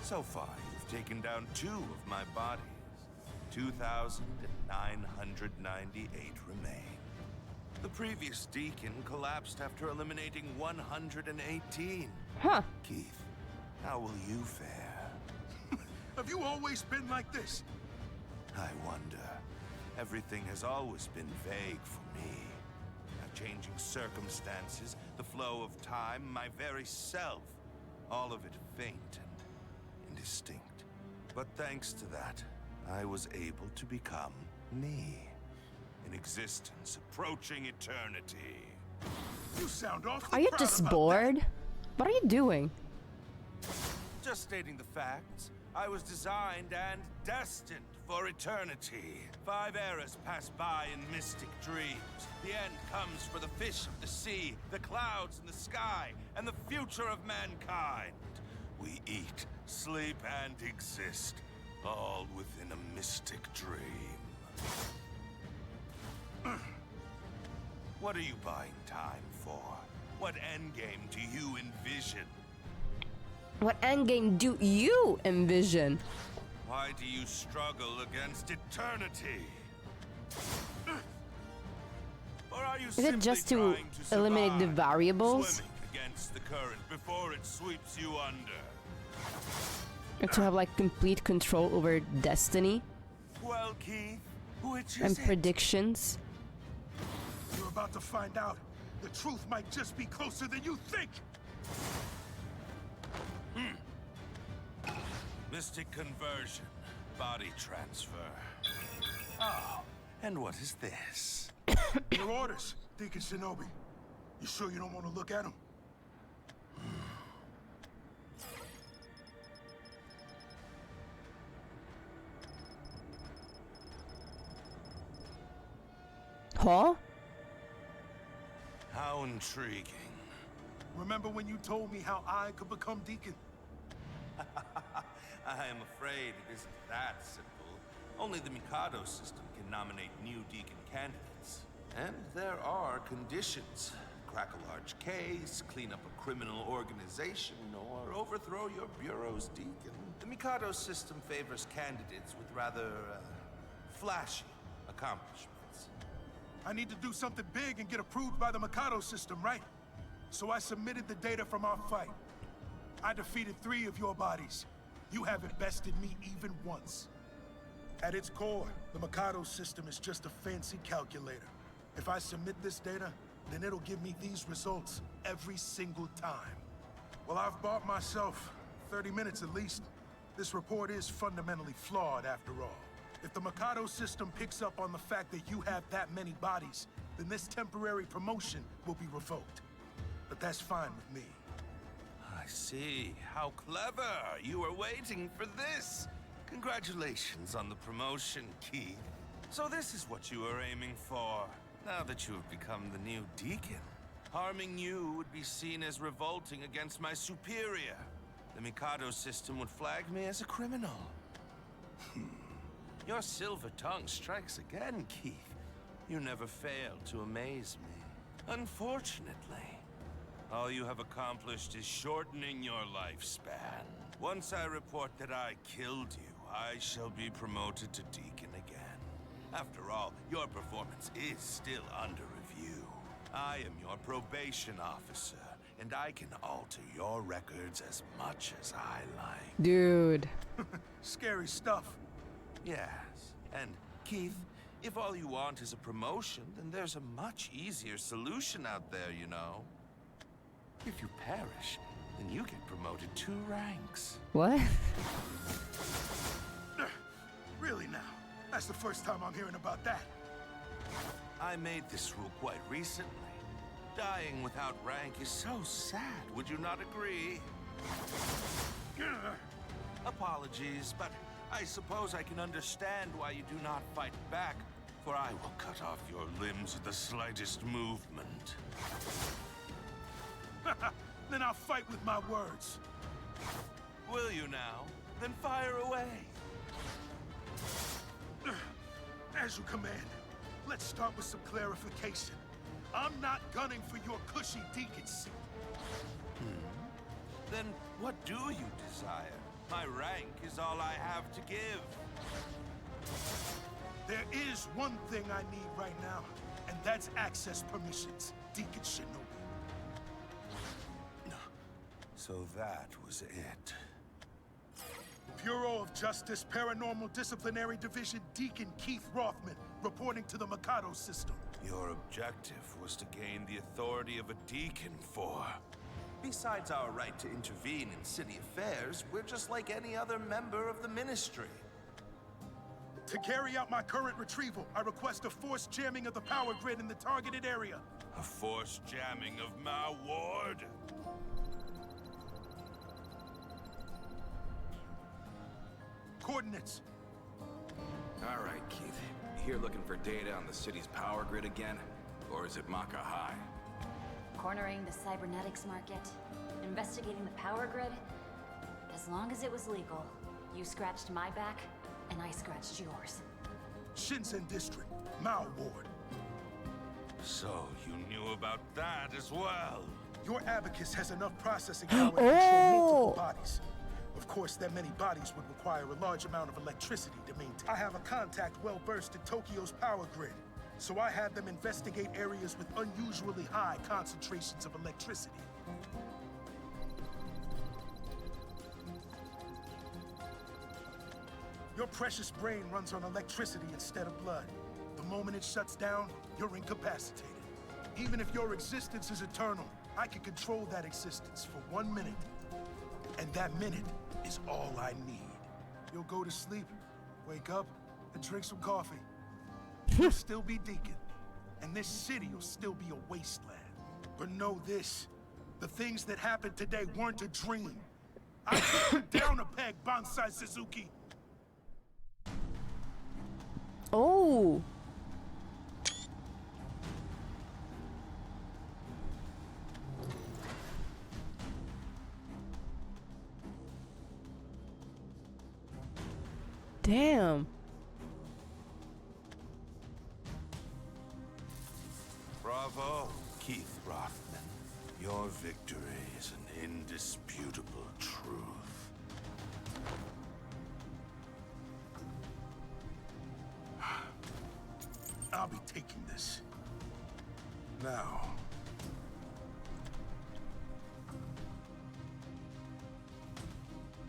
So far, you've taken down 2 of my bodies. 2,998 remain. The previous deacon collapsed after eliminating 118. Huh. Keith, how will you fare? Have you always been like this? I wonder. Everything has always been vague for me. Changing circumstances, the flow of time, my very self. All of it faint and indistinct. But thanks to that, I was able to become me. An existence approaching eternity. You sound awful. Are you just bored? What are you doing? Just stating the facts. I was designed and destined for eternity. 5 eras pass by in mystic dreams. The end comes for the fish of the sea, the clouds in the sky, and the future of mankind. We eat, sleep, and exist, all within a mystic dream. What are you buying time for? What endgame do you envision? What endgame do you envision? Why do you struggle against eternity? Or are you Is it just to eliminate the variables? Swimming against the current before it sweeps you under. Or to have like complete control over destiny Well, Keith, which is and it? predictions? You're about to find out. The truth might just be closer than you think. Mystic conversion, body transfer. Oh, and what is this? Your orders, Deacon Shinobi. You sure you don't want to look at them? Huh? How intriguing. Remember when you told me how I could become Deacon? I am afraid it isn't that simple. Only the Mikado system can nominate new Deacon candidates. And there are conditions. Crack a large case, clean up a criminal organization, or overthrow your bureau's Deacon. The Mikado system favors candidates with rather, flashy accomplishments. I need to do something big and get approved by the Mikado system, right? So I submitted the data from our fight. I defeated 3 of your bodies. You haven't bested me even once. At its core, the Mikado system is just a fancy calculator. If I submit this data, then it'll give me these results every single time. Well, I've bought myself 30 minutes at least. This report is fundamentally flawed after all. If the Mikado system picks up on the fact that you have that many bodies, then this temporary promotion will be revoked. But that's fine with me. I see. How clever. You were waiting for this. Congratulations on the promotion, Keith. So this is what you were aiming for, now that you have become the new Deacon. Harming you would be seen as revolting against my superior. The Mikado system would flag me as a criminal. Your silver tongue strikes again, Keith. You never fail to amaze me. Unfortunately, all you have accomplished is shortening your lifespan. Once I report that I killed you, I shall be promoted to Deacon again. After all, your performance is still under review. I am your probation officer, and I can alter your records as much as I like. Dude. Scary stuff. Yes, and Keith, If all you want is a promotion, then there's a much easier solution out there, you know. If you perish, then you get promoted 2 ranks. What? Really now? That's the first time I'm hearing about that. I made this rule quite recently. Dying without rank is so sad, would you not agree? Apologies, but I suppose I can understand why you do not fight back, for I will cut off your limbs at the slightest movement. Then I'll fight with my words. Will you now? Then fire away. As you command. Let's start with some clarification. I'm not gunning for your cushy deaconcy. Then what do you desire? My rank is all I have to give. There is one thing I need right now, and that's access permissions, Deacon Shinobi. So that was it. Bureau of Justice Paranormal Disciplinary Division Deacon Keith Rothman, reporting to the Mikado system. Your objective was to gain the authority of a deacon for... Besides our right to intervene in city affairs, we're just like any other member of the ministry. To carry out my current retrieval, I request a forced jamming of the power grid in the targeted area. A forced jamming of my ward? Coordinates. All right, Keith. Here looking for data on the city's power grid again? Or is it Maka High? Cornering the cybernetics market, investigating the power grid. As long as it was legal, you scratched my back, and I scratched yours. Shinsen District, Mao Ward. So you knew about that as well. Your abacus has enough processing power to control multiple bodies. Of course, that many bodies would require a large amount of electricity to maintain. I have a contact well-versed in Tokyo's power grid, so I had them investigate areas with unusually high concentrations of electricity. Your precious brain runs on electricity instead of blood. The moment it shuts down, you're incapacitated. Even if your existence is eternal, I can control that existence for 1 minute. And that minute is all I need. You'll go to sleep, wake up, and drink some coffee. You'll still be Deacon, and this city will still be a wasteland. But know this, the things that happened today weren't a dream. I took you down a peg, Bonsai Suzuki. Oh. Damn. Bravo, Keith Rothman. Your victory is an indisputable truth. I'll be taking this. Now.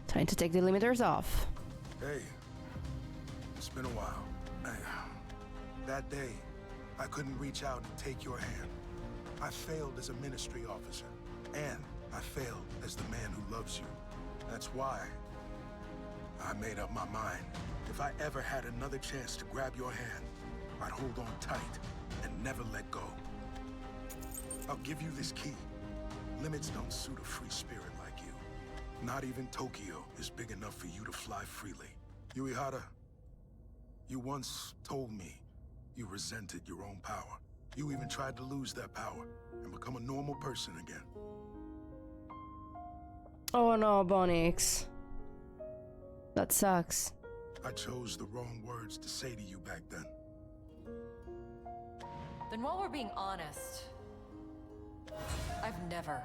Time to take the limiters off. Hey, it's been a while. That day, I couldn't reach out and take your hand. I failed as a ministry officer, and I failed as the man who loves you. That's why I made up my mind. If I ever had another chance to grab your hand, I'd hold on tight and never let go. I'll give you this key. Limits don't suit a free spirit like you. Not even Tokyo is big enough for you to fly freely. Yuihara, you once told me you resented your own power. You even tried to lose that power and become a normal person again. Oh no, Bonix. That sucks. I chose the wrong words to say to you back then. Then while we're being honest, I've never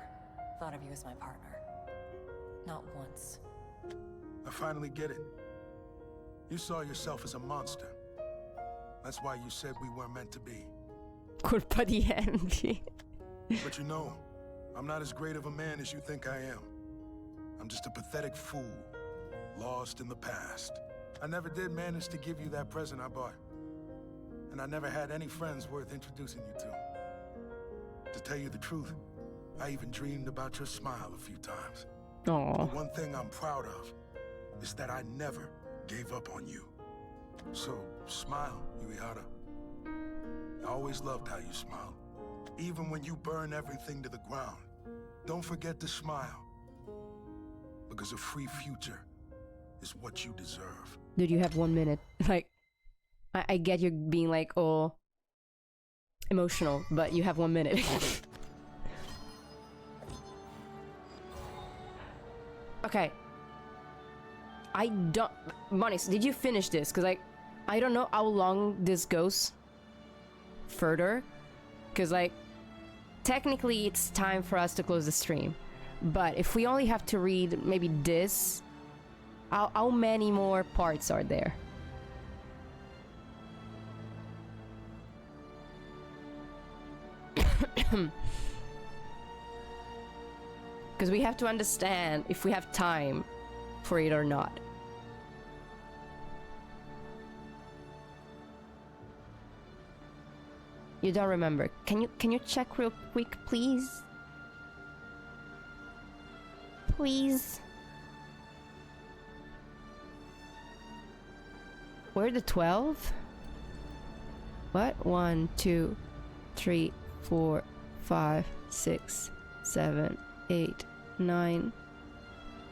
thought of you as my partner. Not once. I finally get it. You saw yourself as a monster. That's why you said we weren't meant to be. Colpa di Henry. But you know, I'm not as great of a man as you think I am. I'm just a pathetic fool, lost in the past. I never did manage to give you that present I bought. and I never had any friends worth introducing you to. To tell you the truth, I even dreamed about your smile a few times. Aww. The one thing I'm proud of is that I never gave up on you. So, smile, Yuihara. I always loved how you smiled. Even when you burn everything to the ground, don't forget to smile. Because a free future is what you deserve. Dude, you have 1 minute. Like, I get you being like, oh, emotional, but you have 1 minute. Okay. I don't... Monis, did you finish this? Because I don't know how long this goes further. Because, like, technically it's time for us to close the stream. But if we only have to read maybe this, how many more parts are there? Because we have to understand if we have time for it or not. You don't remember. Can you check real quick, please? Please. Where are the 12? What? 1, 2, 3, 4, 5, 6, 7, 8, 9,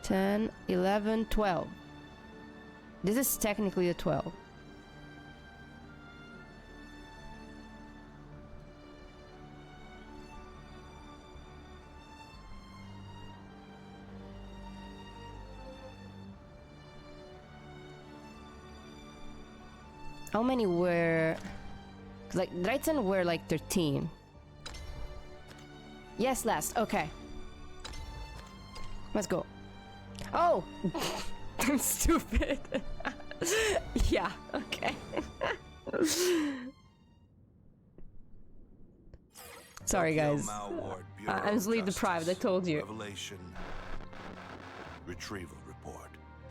10, 11, 12. This is technically the 12. How many were... Like, Dreitzen were like 13. Yes, last. Okay. Let's go. Oh! I'm stupid. Yeah, okay. Sorry, guys. I'm sleep deprived, I told you. Revelation. Retrieval report.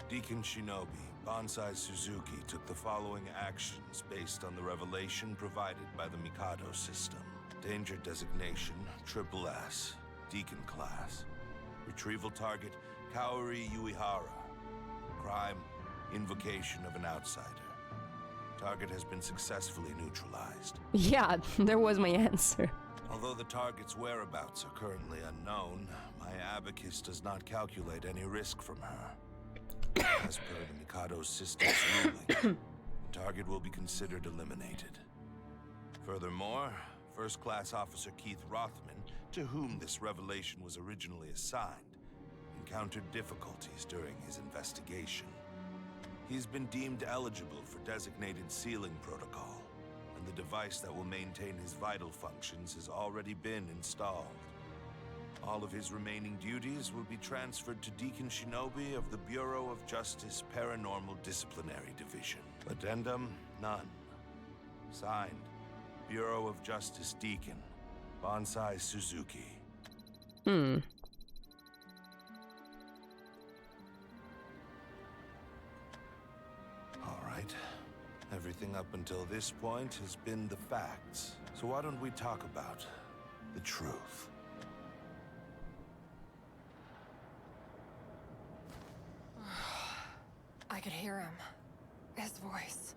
Deacon Shinobi, Bonsai Suzuki took the following actions based on the revelation provided by the Mikado system. Danger designation, Triple S, Deacon class. Retrieval target, Kaori Yuihara. Crime, invocation of an outsider. Target has been successfully neutralized. Yeah, there was my answer. Although the target's whereabouts are currently unknown, my abacus does not calculate any risk from her. As per the Mikado's system's ruling, the target will be considered eliminated. Furthermore, First Class Officer Keith Rothman, to whom this revelation was originally assigned, encountered difficulties during his investigation. He's been deemed eligible for designated sealing protocol, and the device that will maintain his vital functions has already been installed. All of his remaining duties will be transferred to Deacon Shinobi of the Bureau of Justice Paranormal Disciplinary Division. Addendum, none. Signed, Bureau of Justice Deacon, Bonsai Suzuki. Hmm. All right. Everything up until this point has been the facts. So why don't we talk about the truth? I could hear him. His voice.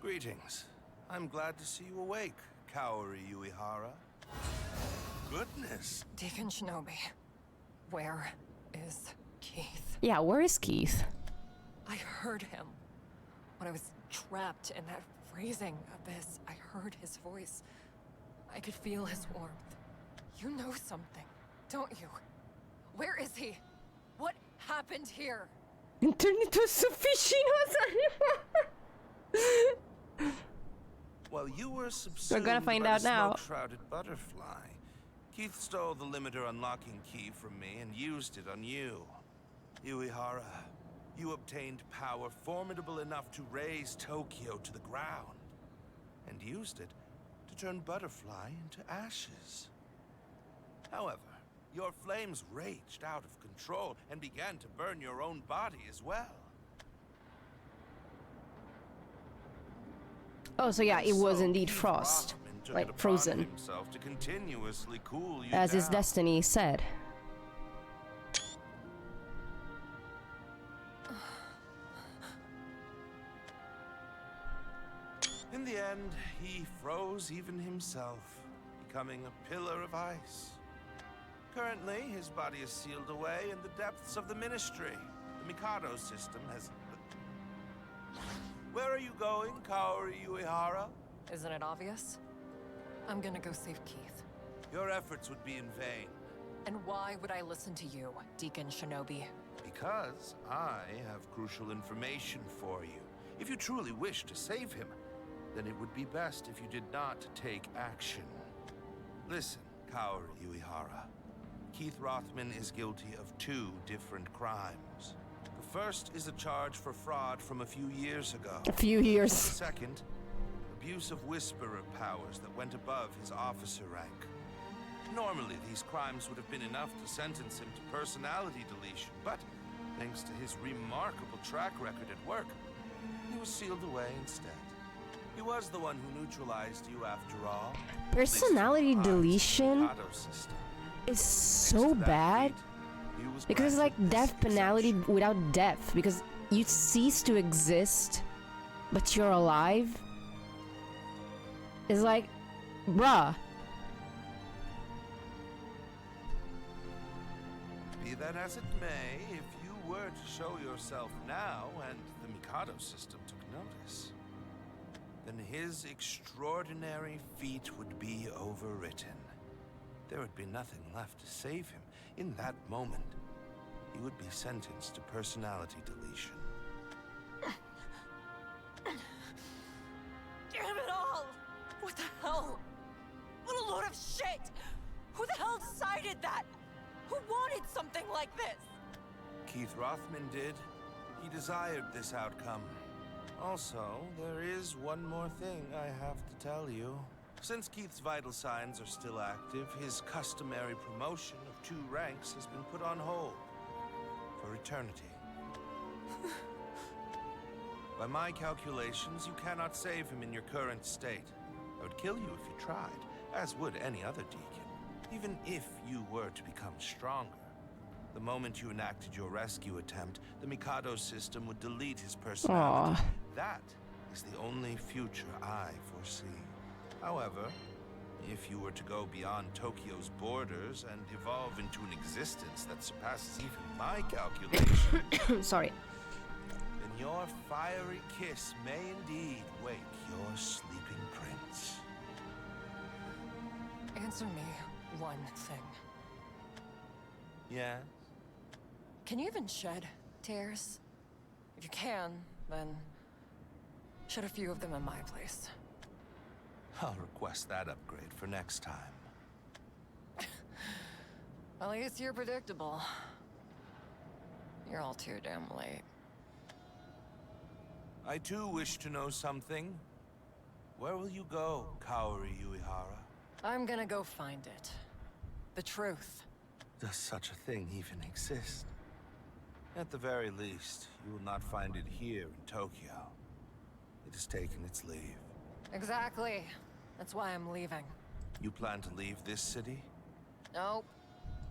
Greetings. I'm glad to see you awake, Kaori Yuihara. Goodness. Deacon Shinobi. Where is Keith? Yeah, where is Keith? I heard him. When I was trapped in that freezing abyss, I heard his voice. I could feel his warmth. You know something, don't you? Where is he? What happened here? And turned into a Sufishino. While you were subsumed We're gonna find by out the now. smoke-shrouded butterfly, Keith stole the limiter unlocking key from me and used it on you. Yuihara, you obtained power formidable enough to raise Tokyo to the ground, and used it to turn Butterfly into ashes. However, your flames raged out of control and began to burn your own body as well. Oh, so yeah, it And was so indeed Keith frost, Rothman took it like upon frozen, himself to continuously cool you as his down. destiny said. In the end, he froze even himself, becoming a pillar of ice. Currently, his body is sealed away in the depths of the Ministry. The Mikado system has... Where are you going, Kaori Uehara? Isn't it obvious? I'm gonna go save Keith. Your efforts would be in vain. And why would I listen to you, Deacon Shinobi? Because I have crucial information for you. If you truly wish to save him, then it would be best if you did not take action. Listen, Kaori Uehara. Keith Rothman is guilty of 2 different crimes. The first is a charge for fraud from a few years ago. A few years. The second, abuse of Whisperer powers that went above his officer rank. Normally, these crimes would have been enough to sentence him to personality deletion, but thanks to his remarkable track record at work, he was sealed away instead. He was the one who neutralized you after all. Personality deletion Mikado system. is so bad because it's like death penalty without death, because you cease to exist but you're alive. It's like, bruh. Be that as it may, if you were to show yourself now and the Mikado system took notice, then his extraordinary feat would be overwritten. There would be nothing left to save him. In that moment, he would be sentenced to personality deletion. Damn it all! What the hell? What a load of shit! Who the hell decided that? Who wanted something like this? Keith Rothman did. He desired this outcome. Also, there is one more thing I have to tell you. Since Keith's vital signs are still active, his customary promotion of 2 ranks has been put on hold for eternity. By my calculations, you cannot save him in your current state. I would kill you if you tried, as would any other deacon. Even if you were to become stronger. The moment you enacted your rescue attempt, the Mikado system would delete his personality. Aww. That is the only future I foresee. However, if you were to go beyond Tokyo's borders and evolve into an existence that surpasses even my calculation... Sorry. Then your fiery kiss may indeed wake your sleeping prince. Answer me one thing. Yes? Can you even shed tears? If you can, then shed a few of them in my place. I'll request that upgrade for next time. At least you're predictable. You're all too damn late. I too wish to know something. Where will you go, Kaori Uehara? I'm gonna go find it. The truth. Does such a thing even exist? At the very least, you will not find it here in Tokyo. It has taken its leave. Exactly. That's why I'm leaving. You plan to leave this city? Nope.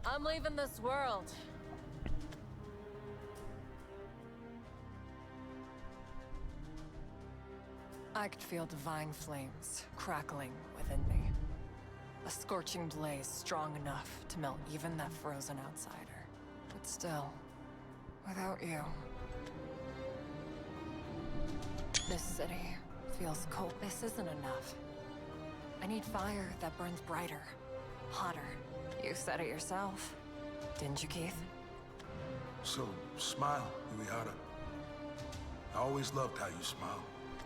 I'm leaving this world. I could feel divine flames crackling within me. A scorching blaze strong enough to melt even that frozen outsider. But still, without you... This city feels cold. This isn't enough. I need fire that burns brighter, hotter. You said it yourself, didn't you, Keith? So, smile, Uehara. I always loved how you smile.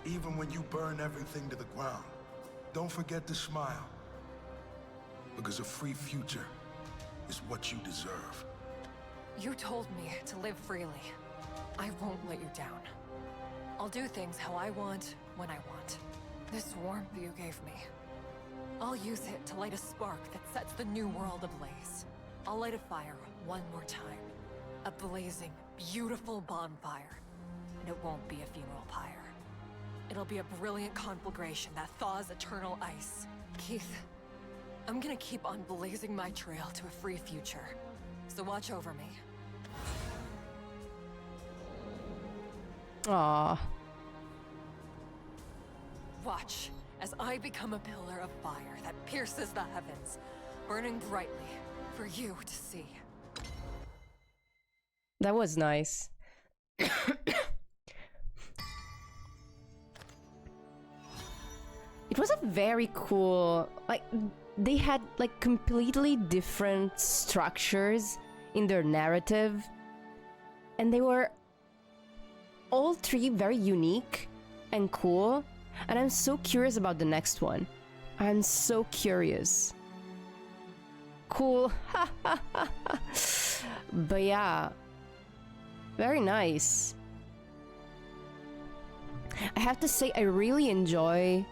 Even when you burn everything to the ground. Don't forget to smile. Because a free future is what you deserve. You told me to live freely. I won't let you down. I'll do things how I want, when I want. This warmth you gave me, I'll use it to light a spark that sets the new world ablaze. I'll light a fire one more time. A blazing, beautiful bonfire. And it won't be a funeral pyre. It'll be a brilliant conflagration that thaws eternal ice. Keith, I'm gonna keep on blazing my trail to a free future. So watch over me. Aww. Watch as I become a pillar of fire that pierces the heavens, burning brightly for you to see. That was nice. It was a very cool, like, they had like completely different structures in their narrative, and they were all three very unique and cool, and I'm so curious about the next one. I'm so curious. Cool. But yeah, very nice. I have to say, I really enjoy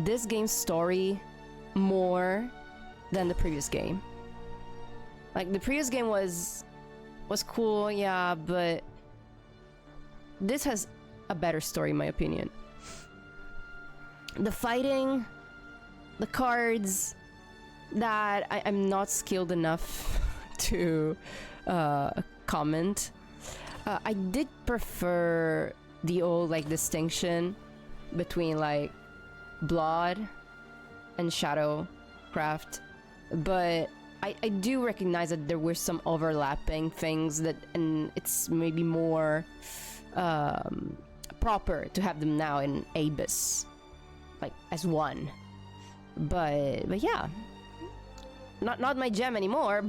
this game's story more than the previous game. Like, the previous game was cool, yeah, but this has a better story in my opinion. The fighting, the cards, that I'm not skilled enough to comment. I did prefer the old like distinction between like blood and shadowcraft, but I do recognize that there were some overlapping things that, and it's maybe more proper to have them now in Abyss, like as one. But yeah, not my gem anymore.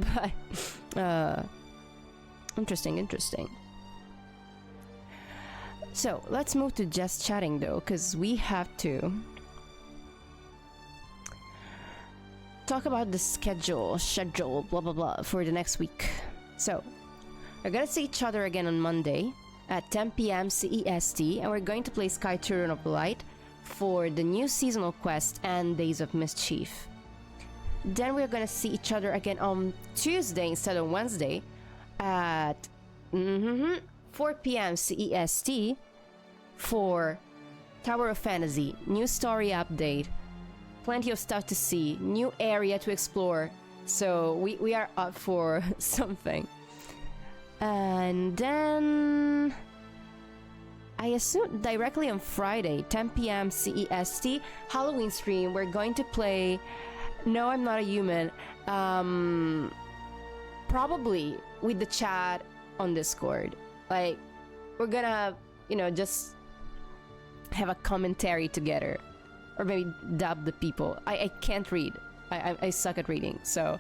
But interesting. So let's move to just chatting though, because we have to talk about the schedule, blah blah blah, for the next week. So we're gonna see each other again on Monday at 10 p.m. CEST, and we're going to play Sky Rune of Light for the new seasonal quest and Days of Mischief. Then we're gonna see each other again on Tuesday instead of Wednesday at 4 p.m. CEST for Tower of Fantasy, new story update, plenty of stuff to see, new area to explore, so we are up for something. And then I assume directly on Friday, 10 p.m. CEST, Halloween stream, we're going to play No, I'm Not a Human, probably with the chat on Discord. Like, we're gonna, just have a commentary together, or maybe dub the people. I can't read. I suck at reading, so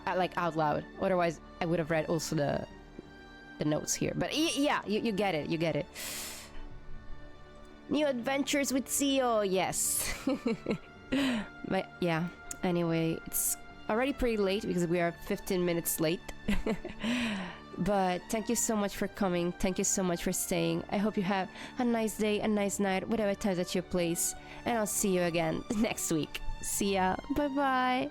I like out loud. Otherwise, I would have read also the notes here. But yeah, you get it. New adventures with CEO, yes. But yeah, anyway, it's already pretty late because we are 15 minutes late. But thank you so much for coming. Thank you so much for staying. I hope you have a nice day, a nice night, whatever time's at your place. And I'll see you again next week. See ya. Bye bye.